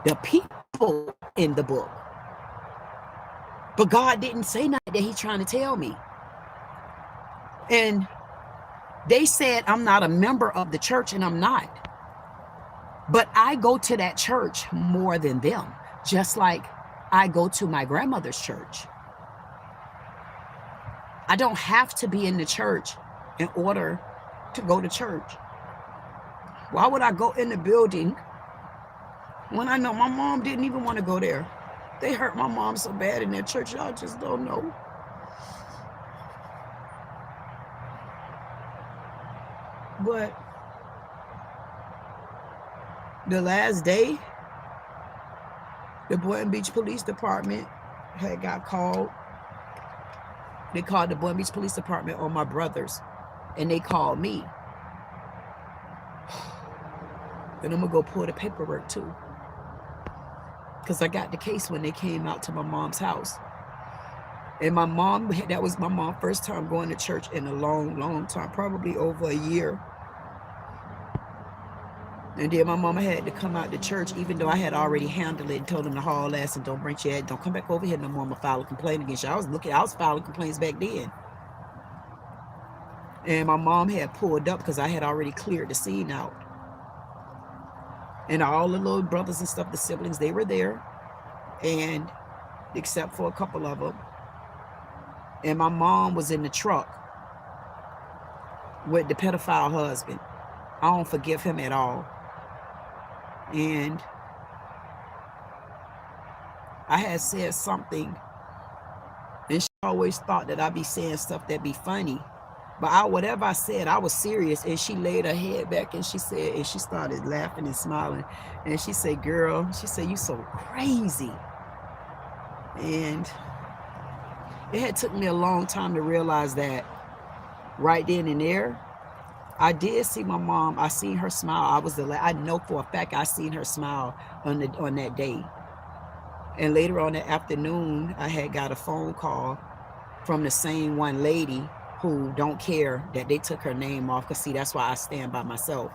the people in the book. But God didn't say nothing that he's trying to tell me. And they said I'm not a member of the church, and I'm not. But I go to that church more than them, just like I go to my grandmother's church. I don't have to be in the church in order to go to church. Why would I go in the building when I know my mom didn't even want to go there? They hurt my mom so bad in their church, y'all just don't know. But the last day, the Boynton Beach Police Department had got called. They called the Boynton Beach Police Department on my brothers, and they called me. And I'm gonna go pull the paperwork too, because I got the case when they came out to my mom's house. And my mom, that was my mom's first time going to church in a long, long time, probably over a year. And then my mama had to come out to church, even though I had already handled it and told them to haul ass and don't bring your ass, don't come back over here no more. I'm gonna file a complaint against you. I was filing complaints back then. And my mom had pulled up because I had already cleared the scene out. And all the little brothers and stuff, the siblings, they were there. And except for a couple of them. And my mom was in the truck with the pedophile husband. I don't forgive him at all. And I had said something, and she always thought that I'd be saying stuff that'd be funny. But whatever I said, I was serious. And she laid her head back and she said, and she started laughing and smiling. And she said, girl, she said, you so crazy. And it had took me a long time to realize that right then and there. I did see my mom. I seen her smile. I know for a fact I seen her smile on that day. And later on that afternoon, I had got a phone call from the same one lady who don't care that they took her name off. Because see, that's why I stand by myself.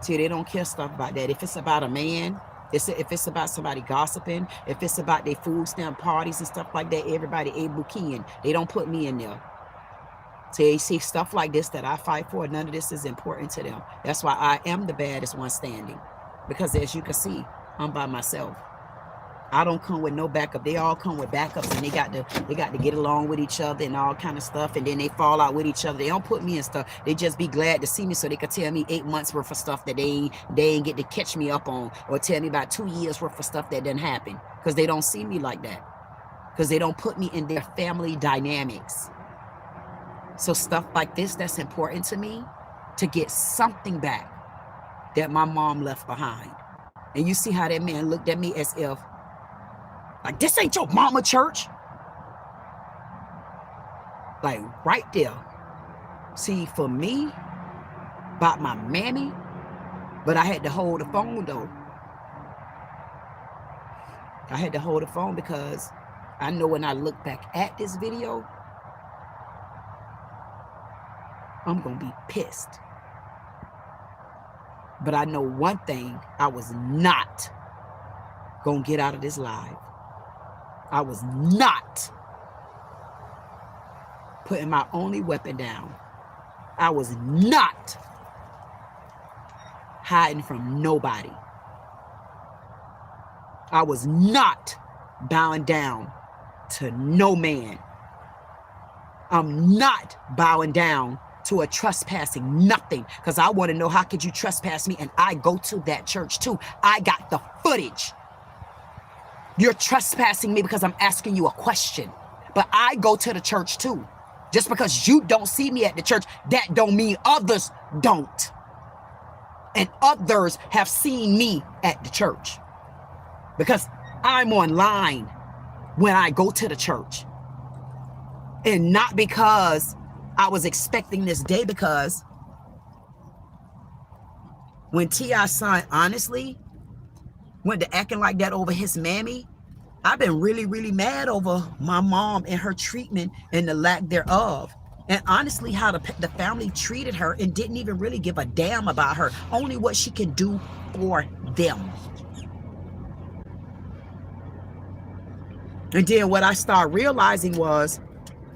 See, they don't care stuff about that. If it's about a man, if it's about somebody gossiping, if it's about their food stamp parties and stuff like that, everybody able keying. They don't put me in there. So they see stuff like this that I fight for. None of this is important to them. That's why I am the baddest one standing. Because as you can see, I'm by myself. I don't come with no backup. They all come with backups, and they got to get along with each other and all kind of stuff. And then they fall out with each other. They don't put me in stuff. They just be glad to see me so they could tell me 8 months worth of stuff that they ain't get to catch me up on, or tell me about 2 years worth of stuff that didn't happen, because they don't see me like that, because they don't put me in their family dynamics. So stuff like this, that's important to me, to get something back that my mom left behind. And you see how that man looked at me as if, like, this ain't your mama church. Like, right there. See, for me, about my mammy, but I had to hold the phone, though. I had to hold the phone because I know when I look back at this video, I'm going to be pissed. But I know one thing, I was not going to get out of this live. I was not putting my only weapon down. I was not hiding from nobody. I was not bowing down to no man. I'm not bowing down to a trespassing nothing, because I want to know, how could you trespass me? And I go to that church too. I got the footage. You're trespassing me because I'm asking you a question, but I go to the church too. Just because you don't see me at the church, that don't mean others don't. And others have seen me at the church, because I'm online when I go to the church. And not because I was expecting this day, because when T.I. son honestly went to acting like that over his mammy, I've been really, really mad over my mom and her treatment and the lack thereof. And honestly, how the family treated her and didn't even really give a damn about her. Only what she can do for them. And then what I started realizing was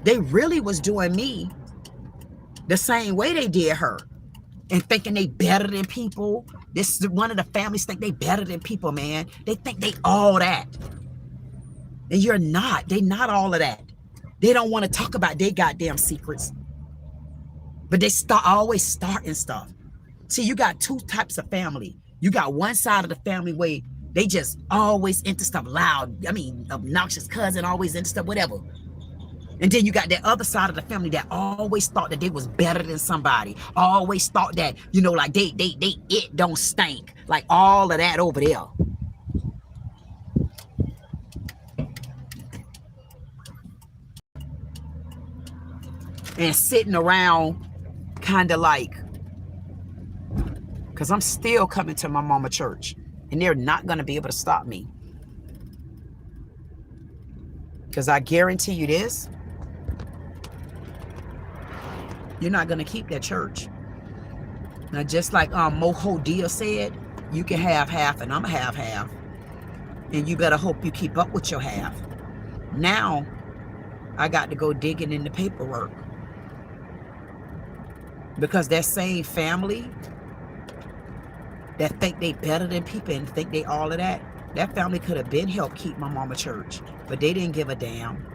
they really was doing me the same way they did her. And thinking they better than people. This is one of the families think they better than people, man. They think they all that. And you're not. They not all of that. They don't want to talk about their goddamn secrets. But they always starting stuff. See, you got two types of family. You got one side of the family where they just always into stuff loud. I mean, obnoxious cousin, always into stuff, whatever. And then you got that other side of the family that always thought that they was better than somebody. Always thought that, you know, like it don't stink. Like all of that over there. And sitting around kind of like, because I'm still coming to my mama church. And they're not going to be able to stop me. Because I guarantee you this. You're not going to keep that church. Now, just like Moho Dia said, you can have half and I'm have half. And you better hope you keep up with your half. Now, I got to go digging in the paperwork. Because that same family that think they better than people and think they all of that, that family could have been helped keep my mama church. But they didn't give a damn.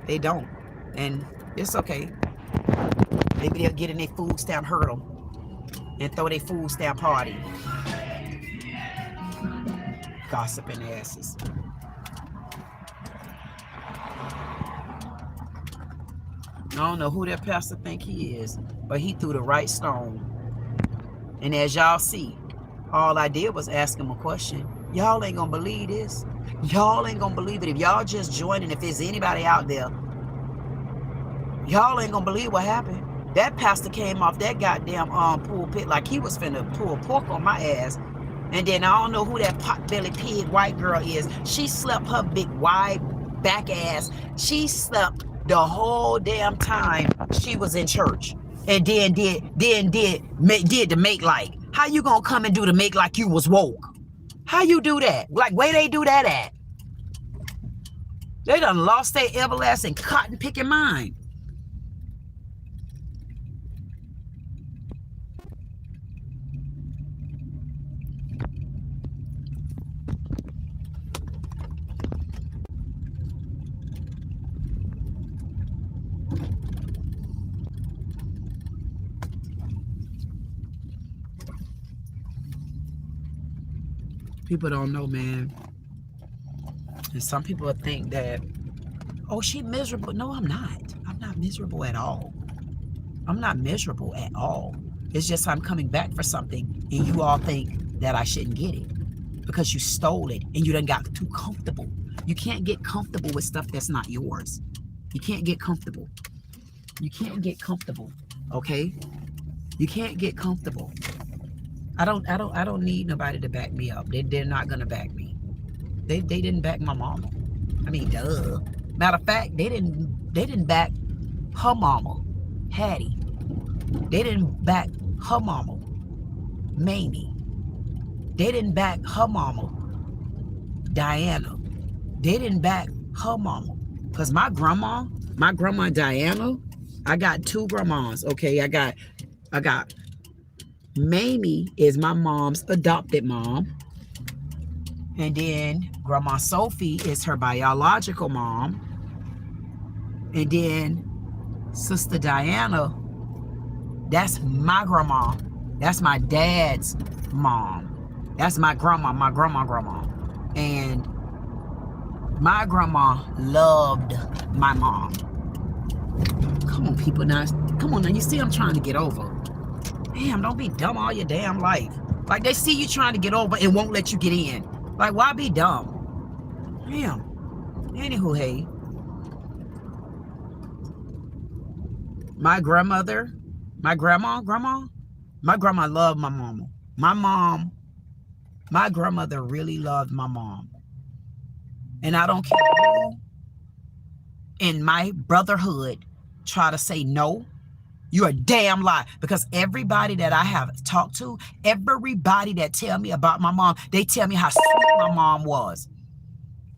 They don't. And it's okay. Maybe they'll get in their food stamp hurdle and throw their food stamp party. Gossiping asses. I don't know who that pastor think he is, but he threw the right stone. And as y'all see, all I did was ask him a question. Y'all ain't gonna believe this. Y'all ain't gonna believe it. If y'all just joining, if there's anybody out there, y'all ain't gonna believe what happened. That pastor came off that goddamn pulpit like he was finna pull pork on my ass. And then I don't know who that pot-bellied pig white girl is. She slept her big wide back ass. She slept the whole damn time she was in church. And then did the make like. How you gonna come and do the make like you was woke? How you do that? Like where they do that at? They done lost their everlasting cotton picking mind. People don't know, man. And some people think that, oh, she miserable. No, I'm not. I'm not miserable at all. I'm not miserable at all. It's just I'm coming back for something and you all think that I shouldn't get it because you stole it and you done got too comfortable. You can't get comfortable with stuff that's not yours. You can't get comfortable. You can't get comfortable, okay? You can't get comfortable. I don't need nobody to back me up. They're not gonna back me. They didn't back my mama. I mean, duh. Matter of fact, they didn't back her mama, Hattie. They didn't back her mama, Mamie. They didn't back her mama, Diana. They didn't back her mama. Cause my grandma Diana, I got two grandmas. Okay, I got Mamie is my mom's adopted mom. And then Grandma Sophie is her biological mom. And then Sister Diana, that's my grandma. That's my dad's mom. That's my grandma. And my grandma loved my mom. Come on, people. Now, come on now. You see I'm trying to get over. Damn, don't be dumb all your damn life. Like, they see you trying to get over and won't let you get in. Like, why be dumb? Damn. Anywho, hey. My grandma loved my mama. My grandmother really loved my mom. And I don't care who in my brotherhood try to say no. You're a damn lie. Because everybody that I have talked to, everybody that tell me about my mom, they tell me how sweet my mom was.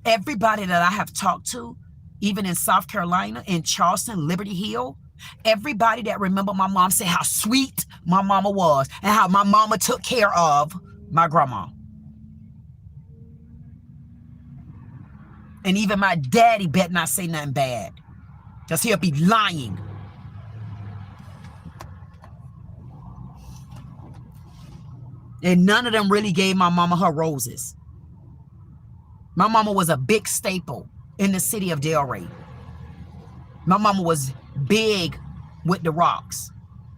Everybody that I have talked to, even in South Carolina, in Charleston, Liberty Hill, everybody that remember my mom say how sweet my mama was and how my mama took care of my grandma. And even my daddy bet not say nothing bad, because he'll be lying. And none of them really gave my mama her roses. My mama was a big staple in the city of Delray. My mama was big with the rocks.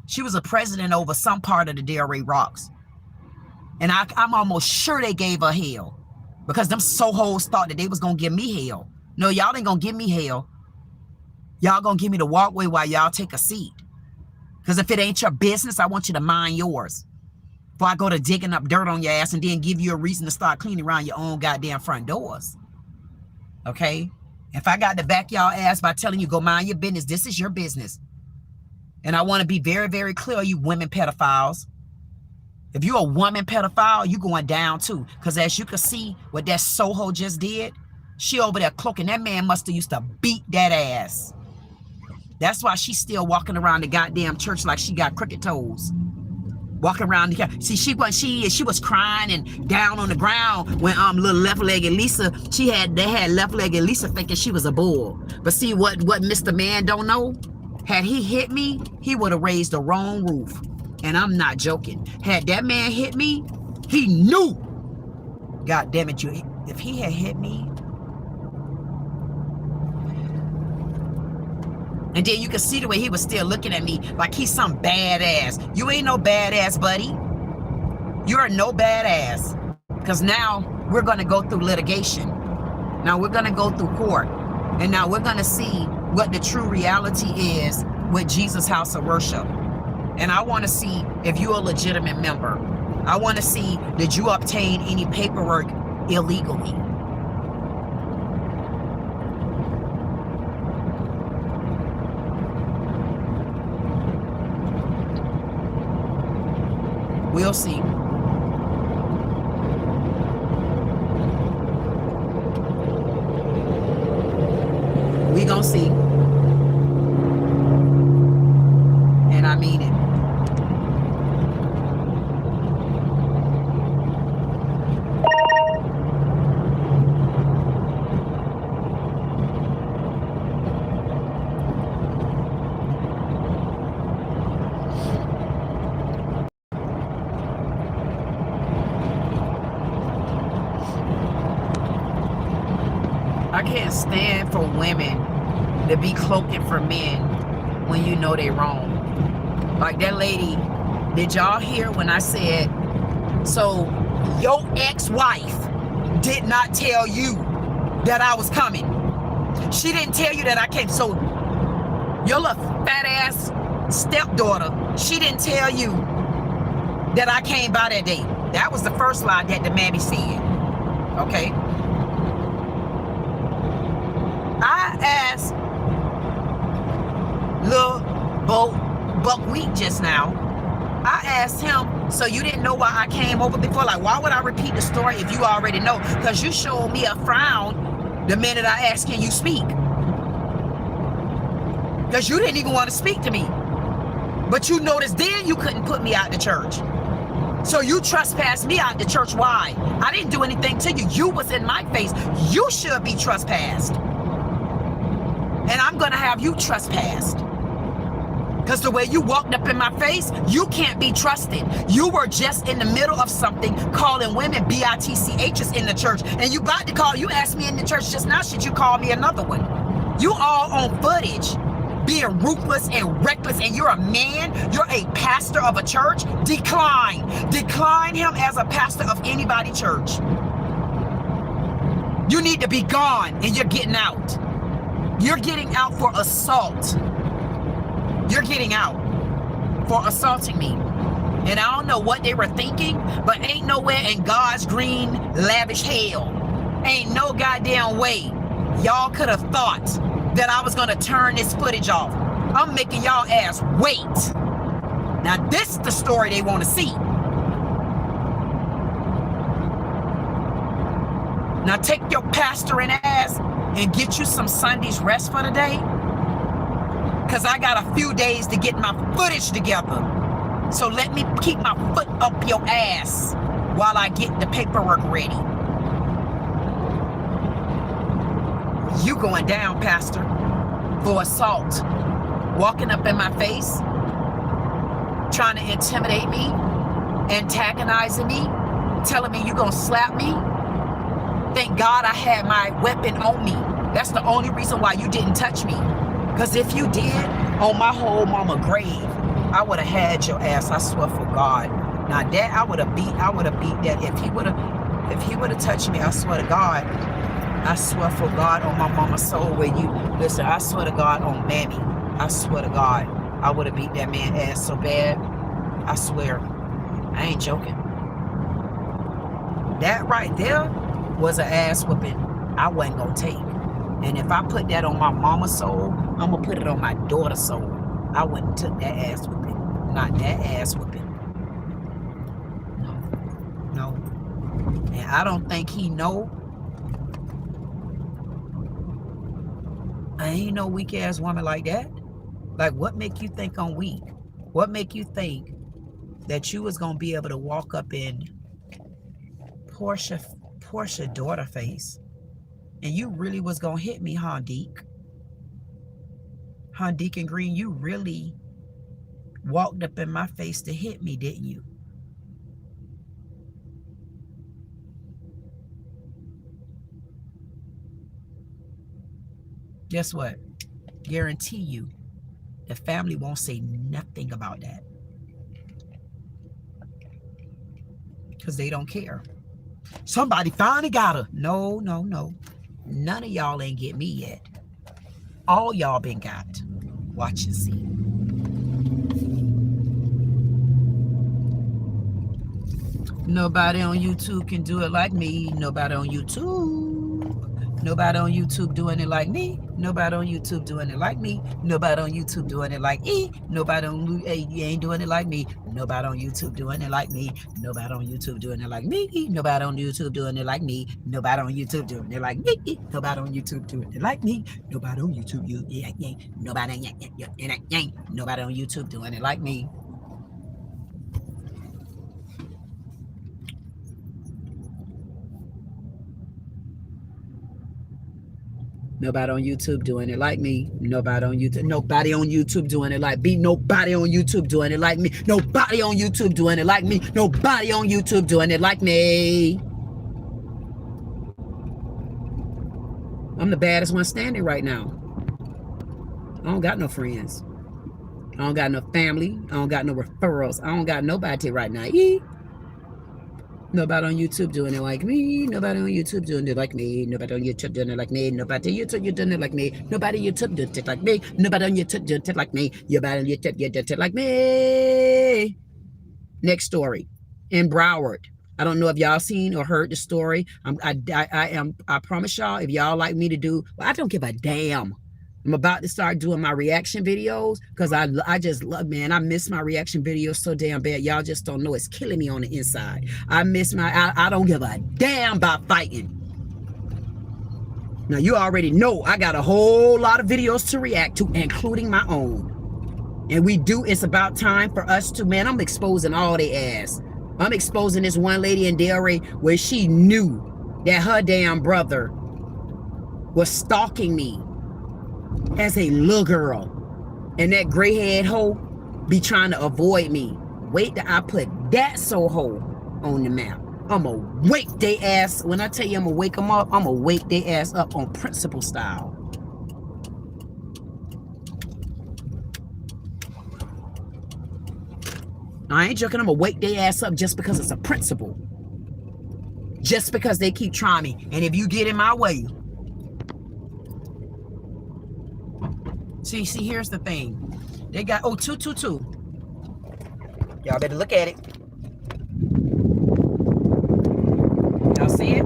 She was a president over some part of the Delray rocks. And I'm almost sure they gave her hell, because them so-hoes thought that they was going to give me hell. No, y'all ain't going to give me hell. Y'all going to give me the walkway while y'all take a seat. Because if it ain't your business, I want you to mind yours. Before I go to digging up dirt on your ass and then give you a reason to start cleaning around your own goddamn front doors. Okay? If I got to back y'all ass by telling you go mind your business, this is your business. And I want to be very, very clear, you women pedophiles. If you're a woman pedophile, you going down too. Because as you can see what that Soho just did, she over there cloaking. That man must have used to beat that ass. That's why she's still walking around the goddamn church like she got crooked toes. Walking around the see, she was crying and down on the ground when little left-legged Lisa, they had left-legged Lisa thinking she was a bull. But see what Mr. Man don't know? Had he hit me, he would have raised the wrong roof. And I'm not joking. Had that man hit me, he knew. God damn it, if he had hit me. And then you can see the way he was still looking at me like he's some badass. You ain't no badass, buddy. You're no badass. Because now we're going to go through litigation. Now we're going to go through court. And now we're going to see what the true reality is with Jesus' house of worship. And I want to see if you're a legitimate member. I want to see, did you obtain any paperwork illegally? We'll see. We gonna see. And I mean it. I can't stand for women to be cloaking for men when you know they wrong. Like that lady, did y'all hear when I said, so your ex-wife did not tell you that I was coming? She didn't tell you that I came. So your little fat ass stepdaughter, she didn't tell you that I came by that day. That was the first lie that the mammy said. Okay? I asked Lil Buckwheat just now. I asked him, so you didn't know why I came over before? Like, why would I repeat the story if you already know? Because you showed me a frown the minute I asked, can you speak? Because you didn't even want to speak to me. But you noticed then you couldn't put me out the church. So you trespassed me out the church. Why? I didn't do anything to you. You was in my face. You should be trespassed. And I'm going to have you trespassed. Because the way you walked up in my face, you can't be trusted. You were just in the middle of something, calling women bitchs in the church. And you about to call, you asked me in the church just now, should you call me another one? You all on footage, being ruthless and reckless, and you're a man, you're a pastor of a church. Decline him as a pastor of anybody church. You need to be gone, and you're getting out. You're getting out for assault. You're getting out for assaulting me. And I don't know what they were thinking, but ain't nowhere in God's green, lavish hell, ain't no goddamn way y'all could have thought that I was going to turn this footage off. I'm making y'all ass wait. Now this is the story they want to see. Now take your pastoring ass and get you some Sunday's rest for the day. Cause I got a few days to get my footage together. So let me keep my foot up your ass while I get the paperwork ready. You going down, Pastor, for assault. Walking up in my face, trying to intimidate me, antagonizing me, telling me you gonna slap me. Thank God I had my weapon on me. That's the only reason why you didn't touch me. Because if you did, on my whole mama grave, I would have had your ass, I swear for God. Now that I would have beat that. If he would have touched me, I swear to God, I swear for God on my mama's soul where you, listen, I swear to God on Mammy, I swear to God, I would have beat that man ass so bad. I swear, I ain't joking. That right there was an ass whooping I wasn't gonna take. And if I put that on my mama's soul, I'm gonna put it on my daughter's soul. I wouldn't took that ass whooping. Not that ass whooping. No. And I don't think he know. I ain't no weak ass woman like that. Like, what make you think I'm weak? What make you think that you was gonna be able to walk up in Portia daughter face and you really was gonna hit me, huh, Deke? Huh, Deacon Green, you really walked up in my face to hit me, didn't you? Guess what? Guarantee you, the family won't say nothing about that. Because they don't care. Somebody finally got her. No. None of y'all ain't get me yet. All y'all been got. Watch and see. Nobody on YouTube can do it like me. Nobody on YouTube. Nobody on YouTube doing it like me. Nobody on YouTube doing it like me. Nobody on YouTube doing it like E. Nobody on you ain't doing it like me. Nobody on YouTube doing it like me. Nobody on YouTube doing it like me. Nobody on YouTube doing it like me. Nobody on YouTube doing it like me. Nobody on YouTube doing it like me. Nobody on YouTube Nobody on YouTube doing it like me. Nobody on YouTube doing it like me. Nobody on YouTube doing it like me. Nobody on YouTube doing it like me. Nobody on YouTube doing it like me. Nobody on YouTube doing it like me. I'm the baddest one standing right now. I don't got no friends. I don't got no family. I don't got no referrals. I don't got nobody right now. Nobody on YouTube doing it like me. Nobody on YouTube doing it like me. Nobody on YouTube doing it like me. Nobody on YouTube you doing it like me. Nobody on YouTube doing it like me. Nobody on YouTube doing it like me. Nobody on YouTube you doing it like me. Next story. In Broward. I don't know if y'all seen or heard the story. I promise y'all, if y'all like me to do, well, I don't give a damn. I'm about to start doing my reaction videos because I just love, man, I miss my reaction videos so damn bad. Y'all just don't know. It's killing me on the inside. I don't give a damn about fighting. Now, you already know I got a whole lot of videos to react to, including my own. And it's about time for us to, man, I'm exposing all their ass. I'm exposing this one lady in Delray where she knew that her damn brother was stalking me as a little girl, and that gray-haired hoe be trying to avoid me. Wait till I put that so hoe on the map. I'ma wake they ass. When I tell you I'ma wake them up, I'ma wake their ass up on principle style. I ain't joking. I'ma wake their ass up just because it's a principle. Just because they keep trying me. And if you get in my way, See, here's the thing. They got, 222. Y'all better look at it. Y'all see it?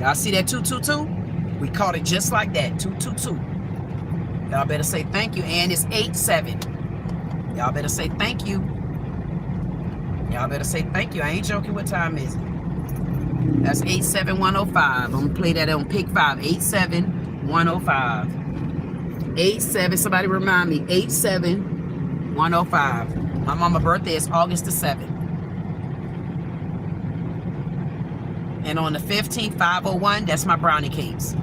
Y'all see that 222? We caught it just like that, 222. Y'all better say thank you. And it's 8-7. Y'all better say thank you. Y'all better say thank you. I ain't joking. What time is it? That's 87105. I'm gonna play that on pick 5. 87105. 87. Somebody remind me. 87105. My mama's birthday is August the 7th. And on the 15th, 501, that's my brownie cakes.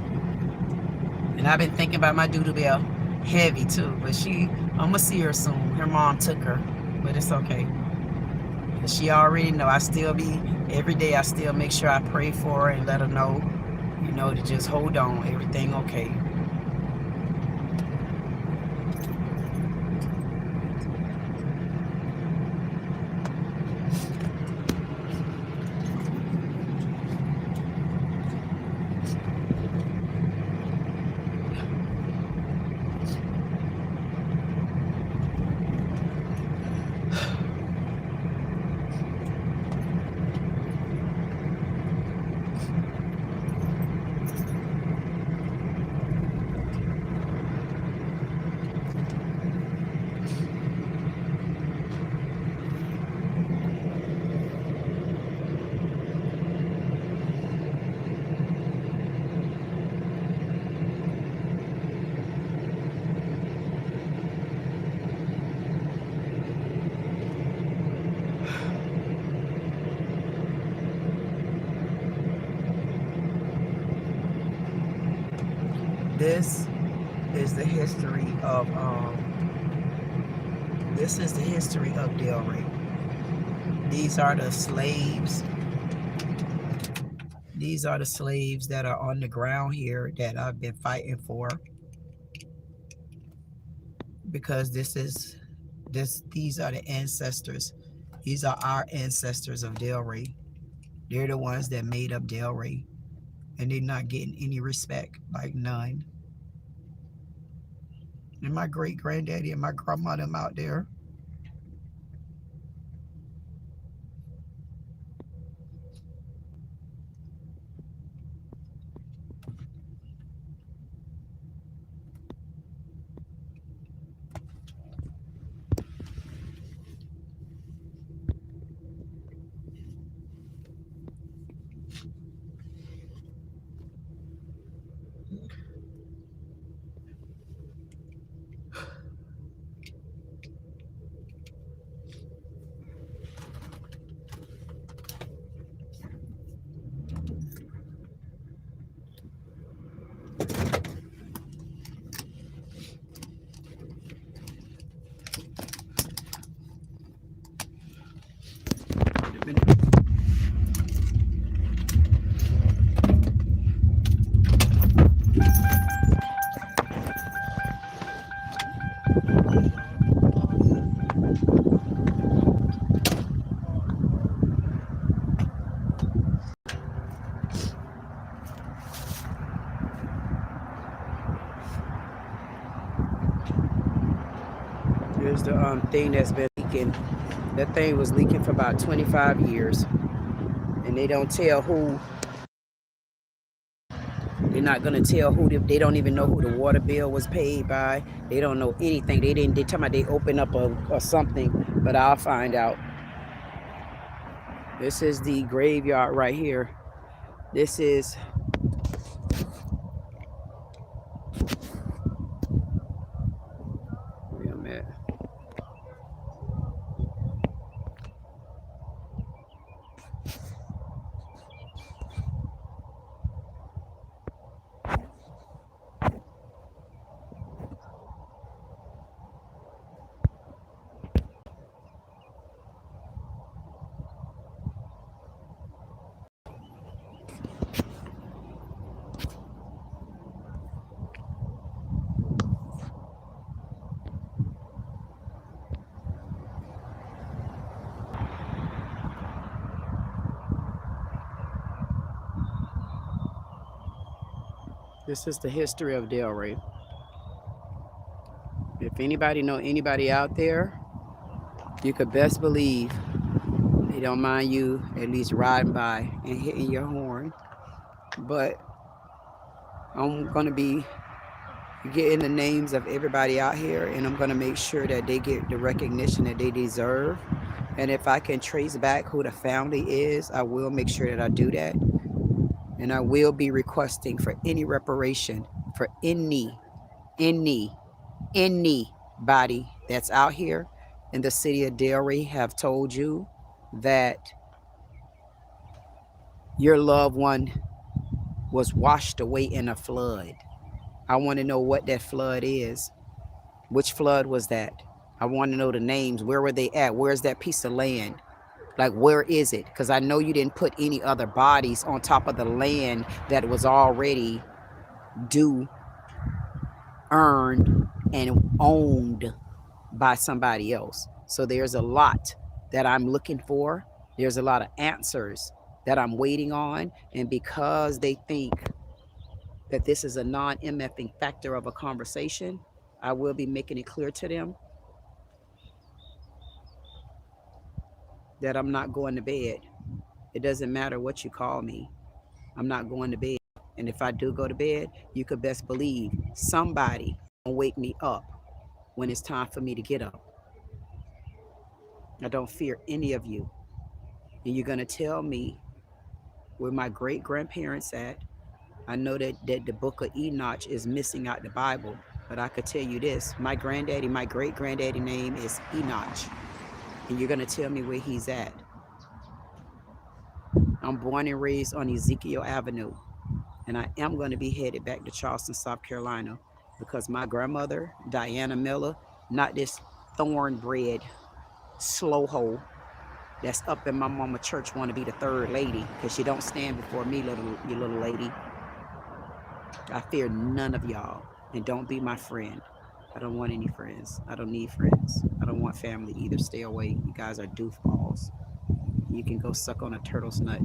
And I've been thinking about my doodle bell heavy too. But I'm gonna see her soon. Her mom took her, but it's okay. She already know every day I still make sure I pray for her and let her know, you know, to just hold on, everything okay. This is the history of Delray. These are the slaves. These are the slaves that are on the ground here that I've been fighting for. Because these are the ancestors. These are our ancestors of Delray. They're the ones that made up Delray. And they're not getting any respect, like none. And my great granddaddy and my grandma them out there. Here's the thing that's been leaking. That thing was leaking for about 25 years. And they don't tell who. They're not going to tell who. They don't even know who the water bill was paid by. They don't know anything. They tell me they open up a something, but I'll find out. This is the graveyard right here. This is... where I'm at. This is the history of Delray. If anybody know anybody out there, you could best believe they don't mind you at least riding by and hitting your horn. But I'm gonna be getting the names of everybody out here, and I'm going to make sure that they get the recognition that they deserve. And if I can trace back who the family is, I will make sure that I do that. And I will be requesting for any reparation for anybody that's out here in the city of Delray have told you that your loved one was washed away in a flood. I want to know what that flood is. Which flood was that? I want to know the names. Where were they at? Where's that piece of land? Like, where is it? Because I know you didn't put any other bodies on top of the land that was already due, earned, and owned by somebody else. So there's a lot that I'm looking for. There's a lot of answers that I'm waiting on. And because they think that this is a non-MFing factor of a conversation, I will be making it clear to them that I'm not going to bed. It doesn't matter what you call me. I'm not going to bed. And if I do go to bed, you could best believe somebody will wake me up when it's time for me to get up. I don't fear any of you. And you're going to tell me where my great-grandparents at. I know that the book of Enoch is missing out the Bible, but I could tell you this. My granddaddy, my great-granddaddy name is Enoch. And you're going to tell me where he's at. I'm born and raised on Ezekiel Avenue. And I am going to be headed back to Charleston, South Carolina, because my grandmother, Diana Miller, not this thorn-bred slow hole that's up in my mama church, want to be the third lady, because you don't stand before me, you little lady. I fear none of y'all, and don't be my friend. I don't want any friends. I don't need friends. I don't want family either. Stay away. You guys are doofballs. You can go suck on a turtle's nut,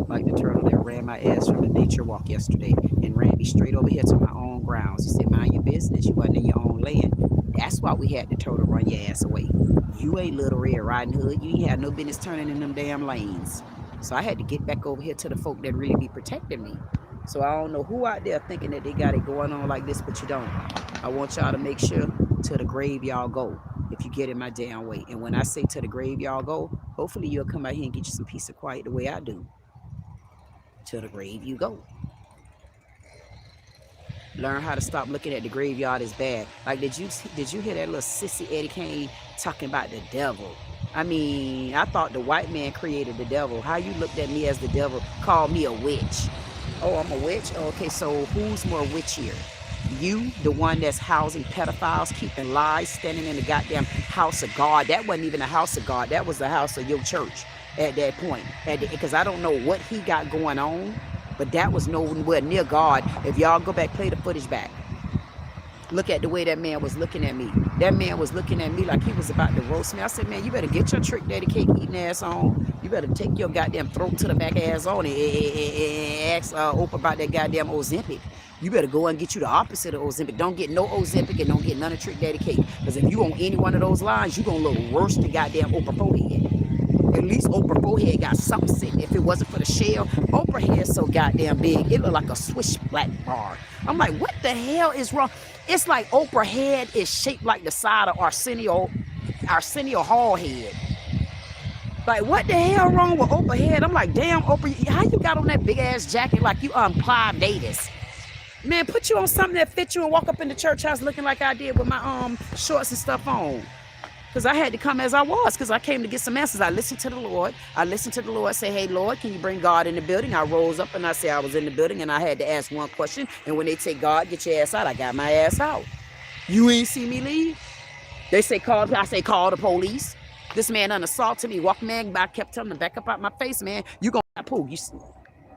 like the turtle that ran my ass from the nature walk yesterday and ran me straight over here to my own grounds. You said, mind your business. You wasn't in your own land. That's why we had the turtle run your ass away. You ain't Little Red Riding Hood. You ain't had no business turning in them damn lanes. So I had to get back over here to the folk that really be protecting me. So I don't know who out there thinking that they got it going on like this, but you don't. I want y'all to make sure to the grave y'all go if you get in my damn way. And when I say to the grave y'all go, hopefully you'll come out here and get you some peace and quiet the way I do. To the grave you go. Learn how to stop looking at the graveyard as bad. Like, did you hear that little sissy Eddie Kane talking about the devil? I mean, I thought the white man created the devil. How you looked at me as the devil, called me a witch. Oh, I'm a witch? Okay, so who's more witchier? You, the one that's housing pedophiles, keeping lies, standing in the goddamn house of God. That wasn't even a house of God. That was the house of your church at that point. Because I don't know what he got going on, but that was nowhere near God. If y'all go back, play the footage back. Look at the way that man was looking at me. That man was looking at me like he was about to roast me. I said, man, you better get your trick daddy cake eating ass on. You better take your goddamn throat to the back ass on and ask Oprah about that goddamn Ozempic. You better go and get you the opposite of Ozempic. Don't get no Ozempic and don't get none of trick daddy cake. Because if you on any one of those lines, you going to look worse than goddamn Oprah forehead. At least Oprah forehead got something sitting. If it wasn't for the shell, Oprah head so goddamn big, it looked like a Swiss black bar. I'm like, what the hell is wrong? It's like Oprah head is shaped like the side of Arsenio Hall head. Like, what the hell wrong with Oprah head? I'm like, damn, Oprah, how you got on that big ass jacket like you Clive Davis? Man, put you on something that fit you and walk up in the church house looking like I did with my shorts and stuff on. Because I had to come as I was, because I came to get some answers. I listened to the Lord. I listened to the Lord say, hey, Lord, can you bring God in the building? I rose up and I said I was in the building and I had to ask one question. And when they say, God, get your ass out, I got my ass out. You ain't see me leave? They say, call. I say, call the police. This man assaulted me. Walk man, I kept telling him, back up out my face, man. You gonna poo.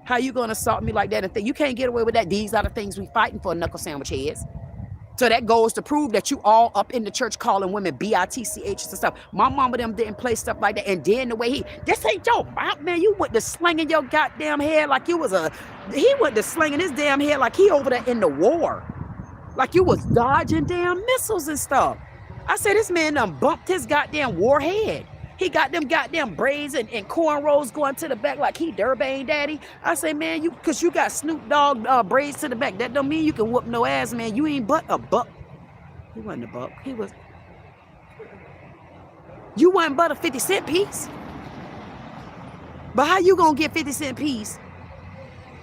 How you gonna assault me like that and think you can't get away with that? These are the things we fighting for, knuckle sandwich heads. So that goes to prove that you all up in the church calling women B-I-T-C-H's and stuff. My mama them didn't play stuff like that. And then the way this ain't your mouth, man. You went to slinging your goddamn head like you was he went to slinging his damn head like he over there in the war. Like you was dodging damn missiles and stuff. I said, this man done bumped his goddamn war head. He got them goddamn braids and cornrows going to the back like he Durbane daddy. I say, man, cause you got Snoop Dogg braids to the back. That don't mean you can whoop no ass, man. You ain't but a buck. He wasn't a buck. You wasn't but a 50-cent piece. But how you gonna get 50-cent piece?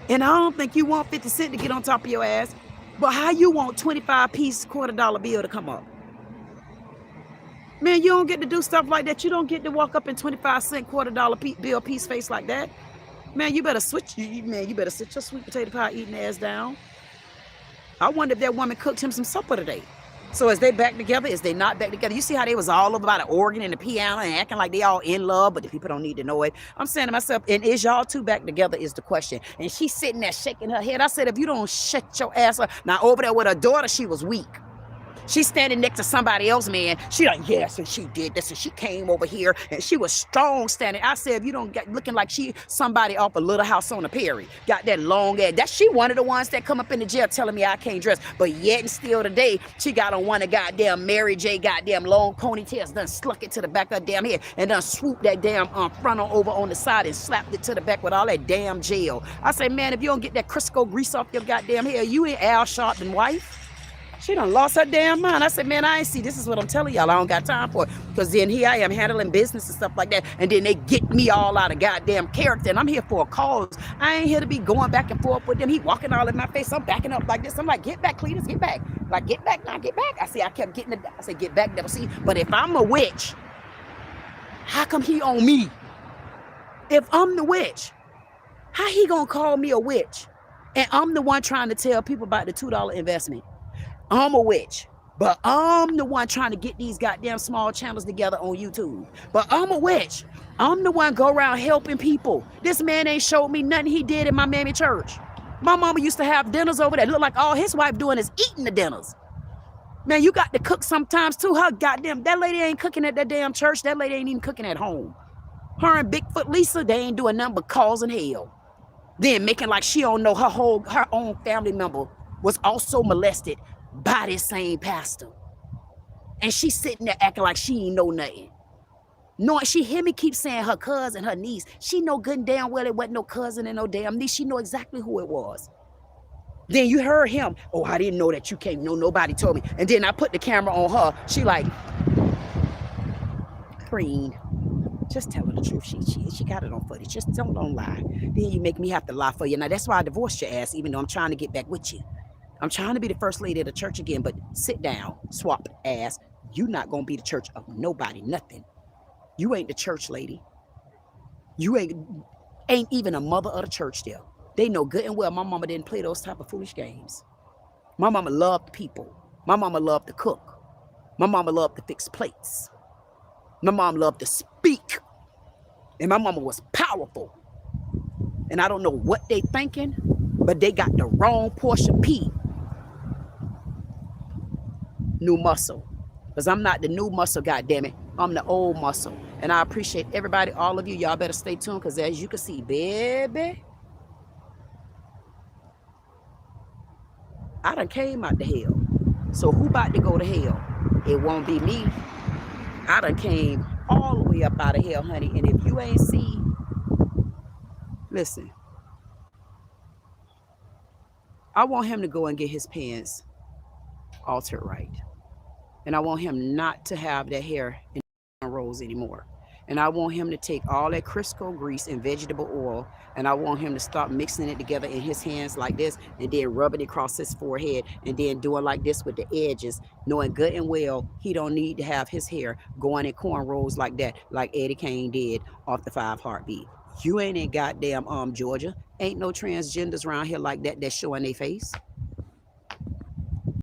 And I don't think you want 50 cents to get on top of your ass. But how you want 25-piece $quarter bill to come up? Man, you don't get to do stuff like that. You don't get to walk up in 25-cent $quarter bill piece face like that. Man, you better switch. Man, you better sit your sweet potato pie eating ass down. I wonder if that woman cooked him some supper today. So is they back together? Is they not back together? You see how they was all about the organ and the piano and acting like they all in love, but the people don't need to know it. I'm saying to myself, and is y'all two back together is the question. And she's sitting there shaking her head. I said, if you don't shut your ass up. Now over there with her daughter, she was weak. She's standing next to somebody else, man. She like, yes, and she did this, and she came over here, and she was strong standing. I said, if you don't get looking like she somebody off a Little House on the Prairie, got that long ass. That she one of the ones that come up in the jail telling me I can't dress, but yet and still today, she got on one of goddamn Mary J. goddamn long ponytails, done sluck it to the back of her damn head, and done swooped that damn frontal over on the side and slapped it to the back with all that damn gel. I say, man, if you don't get that Crisco grease off your goddamn hair, you ain't Al Sharpton wife. She done lost her damn mind. I said, man, I ain't see. This is what I'm telling y'all. I don't got time for it. Because then here I am handling business and stuff like that. And then they get me all out of goddamn character. And I'm here for a cause. I ain't here to be going back and forth with them. He walking all in my face. I'm backing up like this. I'm like, get back, Cletus, get back. Like, get back now, get back. I kept getting it. I said, get back, devil. See, but if I'm a witch, how come he on me? If I'm the witch, how he gonna call me a witch? And I'm the one trying to tell people about the $2 investment. I'm a witch, but I'm the one trying to get these goddamn small channels together on YouTube. But I'm a witch. I'm the one go around helping people. This man ain't showed me nothing he did in my mammy church. My mama used to have dinners over there. Look like all his wife doing is eating the dinners. Man, you got to cook sometimes too. Her goddamn, that lady ain't cooking at that damn church. That lady ain't even cooking at home. Her and Bigfoot Lisa, they ain't doing nothing but causing hell. Then making like she don't know her own family member was also molested by this same pastor. And she's sitting there acting like she ain't know nothing. No, she hear me keep saying her cousin, her niece. She know good and damn well it wasn't no cousin and no damn niece. She know exactly who it was. Then you heard him. Oh, I didn't know that you came. No, nobody told me. And then I put the camera on her. She like, Queen, just tell her the truth. She got it on footage. Just don't lie. Then you make me have to lie for you. Now that's why I divorced your ass, even though I'm trying to get back with you. I'm trying to be the first lady of the church again, but sit down, swap ass. You not gonna be the church of nobody, nothing. You ain't the church lady. You ain't even a mother of the church there. They know good and well my mama didn't play those type of foolish games. My mama loved people. My mama loved to cook. My mama loved to fix plates. My mom loved to speak. And my mama was powerful. And I don't know what they thinking, but they got the wrong portion P. New muscle. Because I'm not the new muscle, goddammit. I'm the old muscle. And I appreciate everybody, all of you. Y'all better stay tuned because as you can see, baby, I done came out to hell. So who about to go to hell? It won't be me. I done came all the way up out of hell, honey. And if you ain't see, listen. I want him to go and get his pants altered right. And I want him not to have that hair in rolls anymore. And I want him to take all that Crisco grease and vegetable oil, and I want him to start mixing it together in his hands like this, and then rubbing it across his forehead, and then doing like this with the edges, knowing good and well he don't need to have his hair going in cornrows like that, like Eddie Kane did off the 5 Heartbeat. You ain't in goddamn Georgia. Ain't no transgenders around here like that that's showing their face.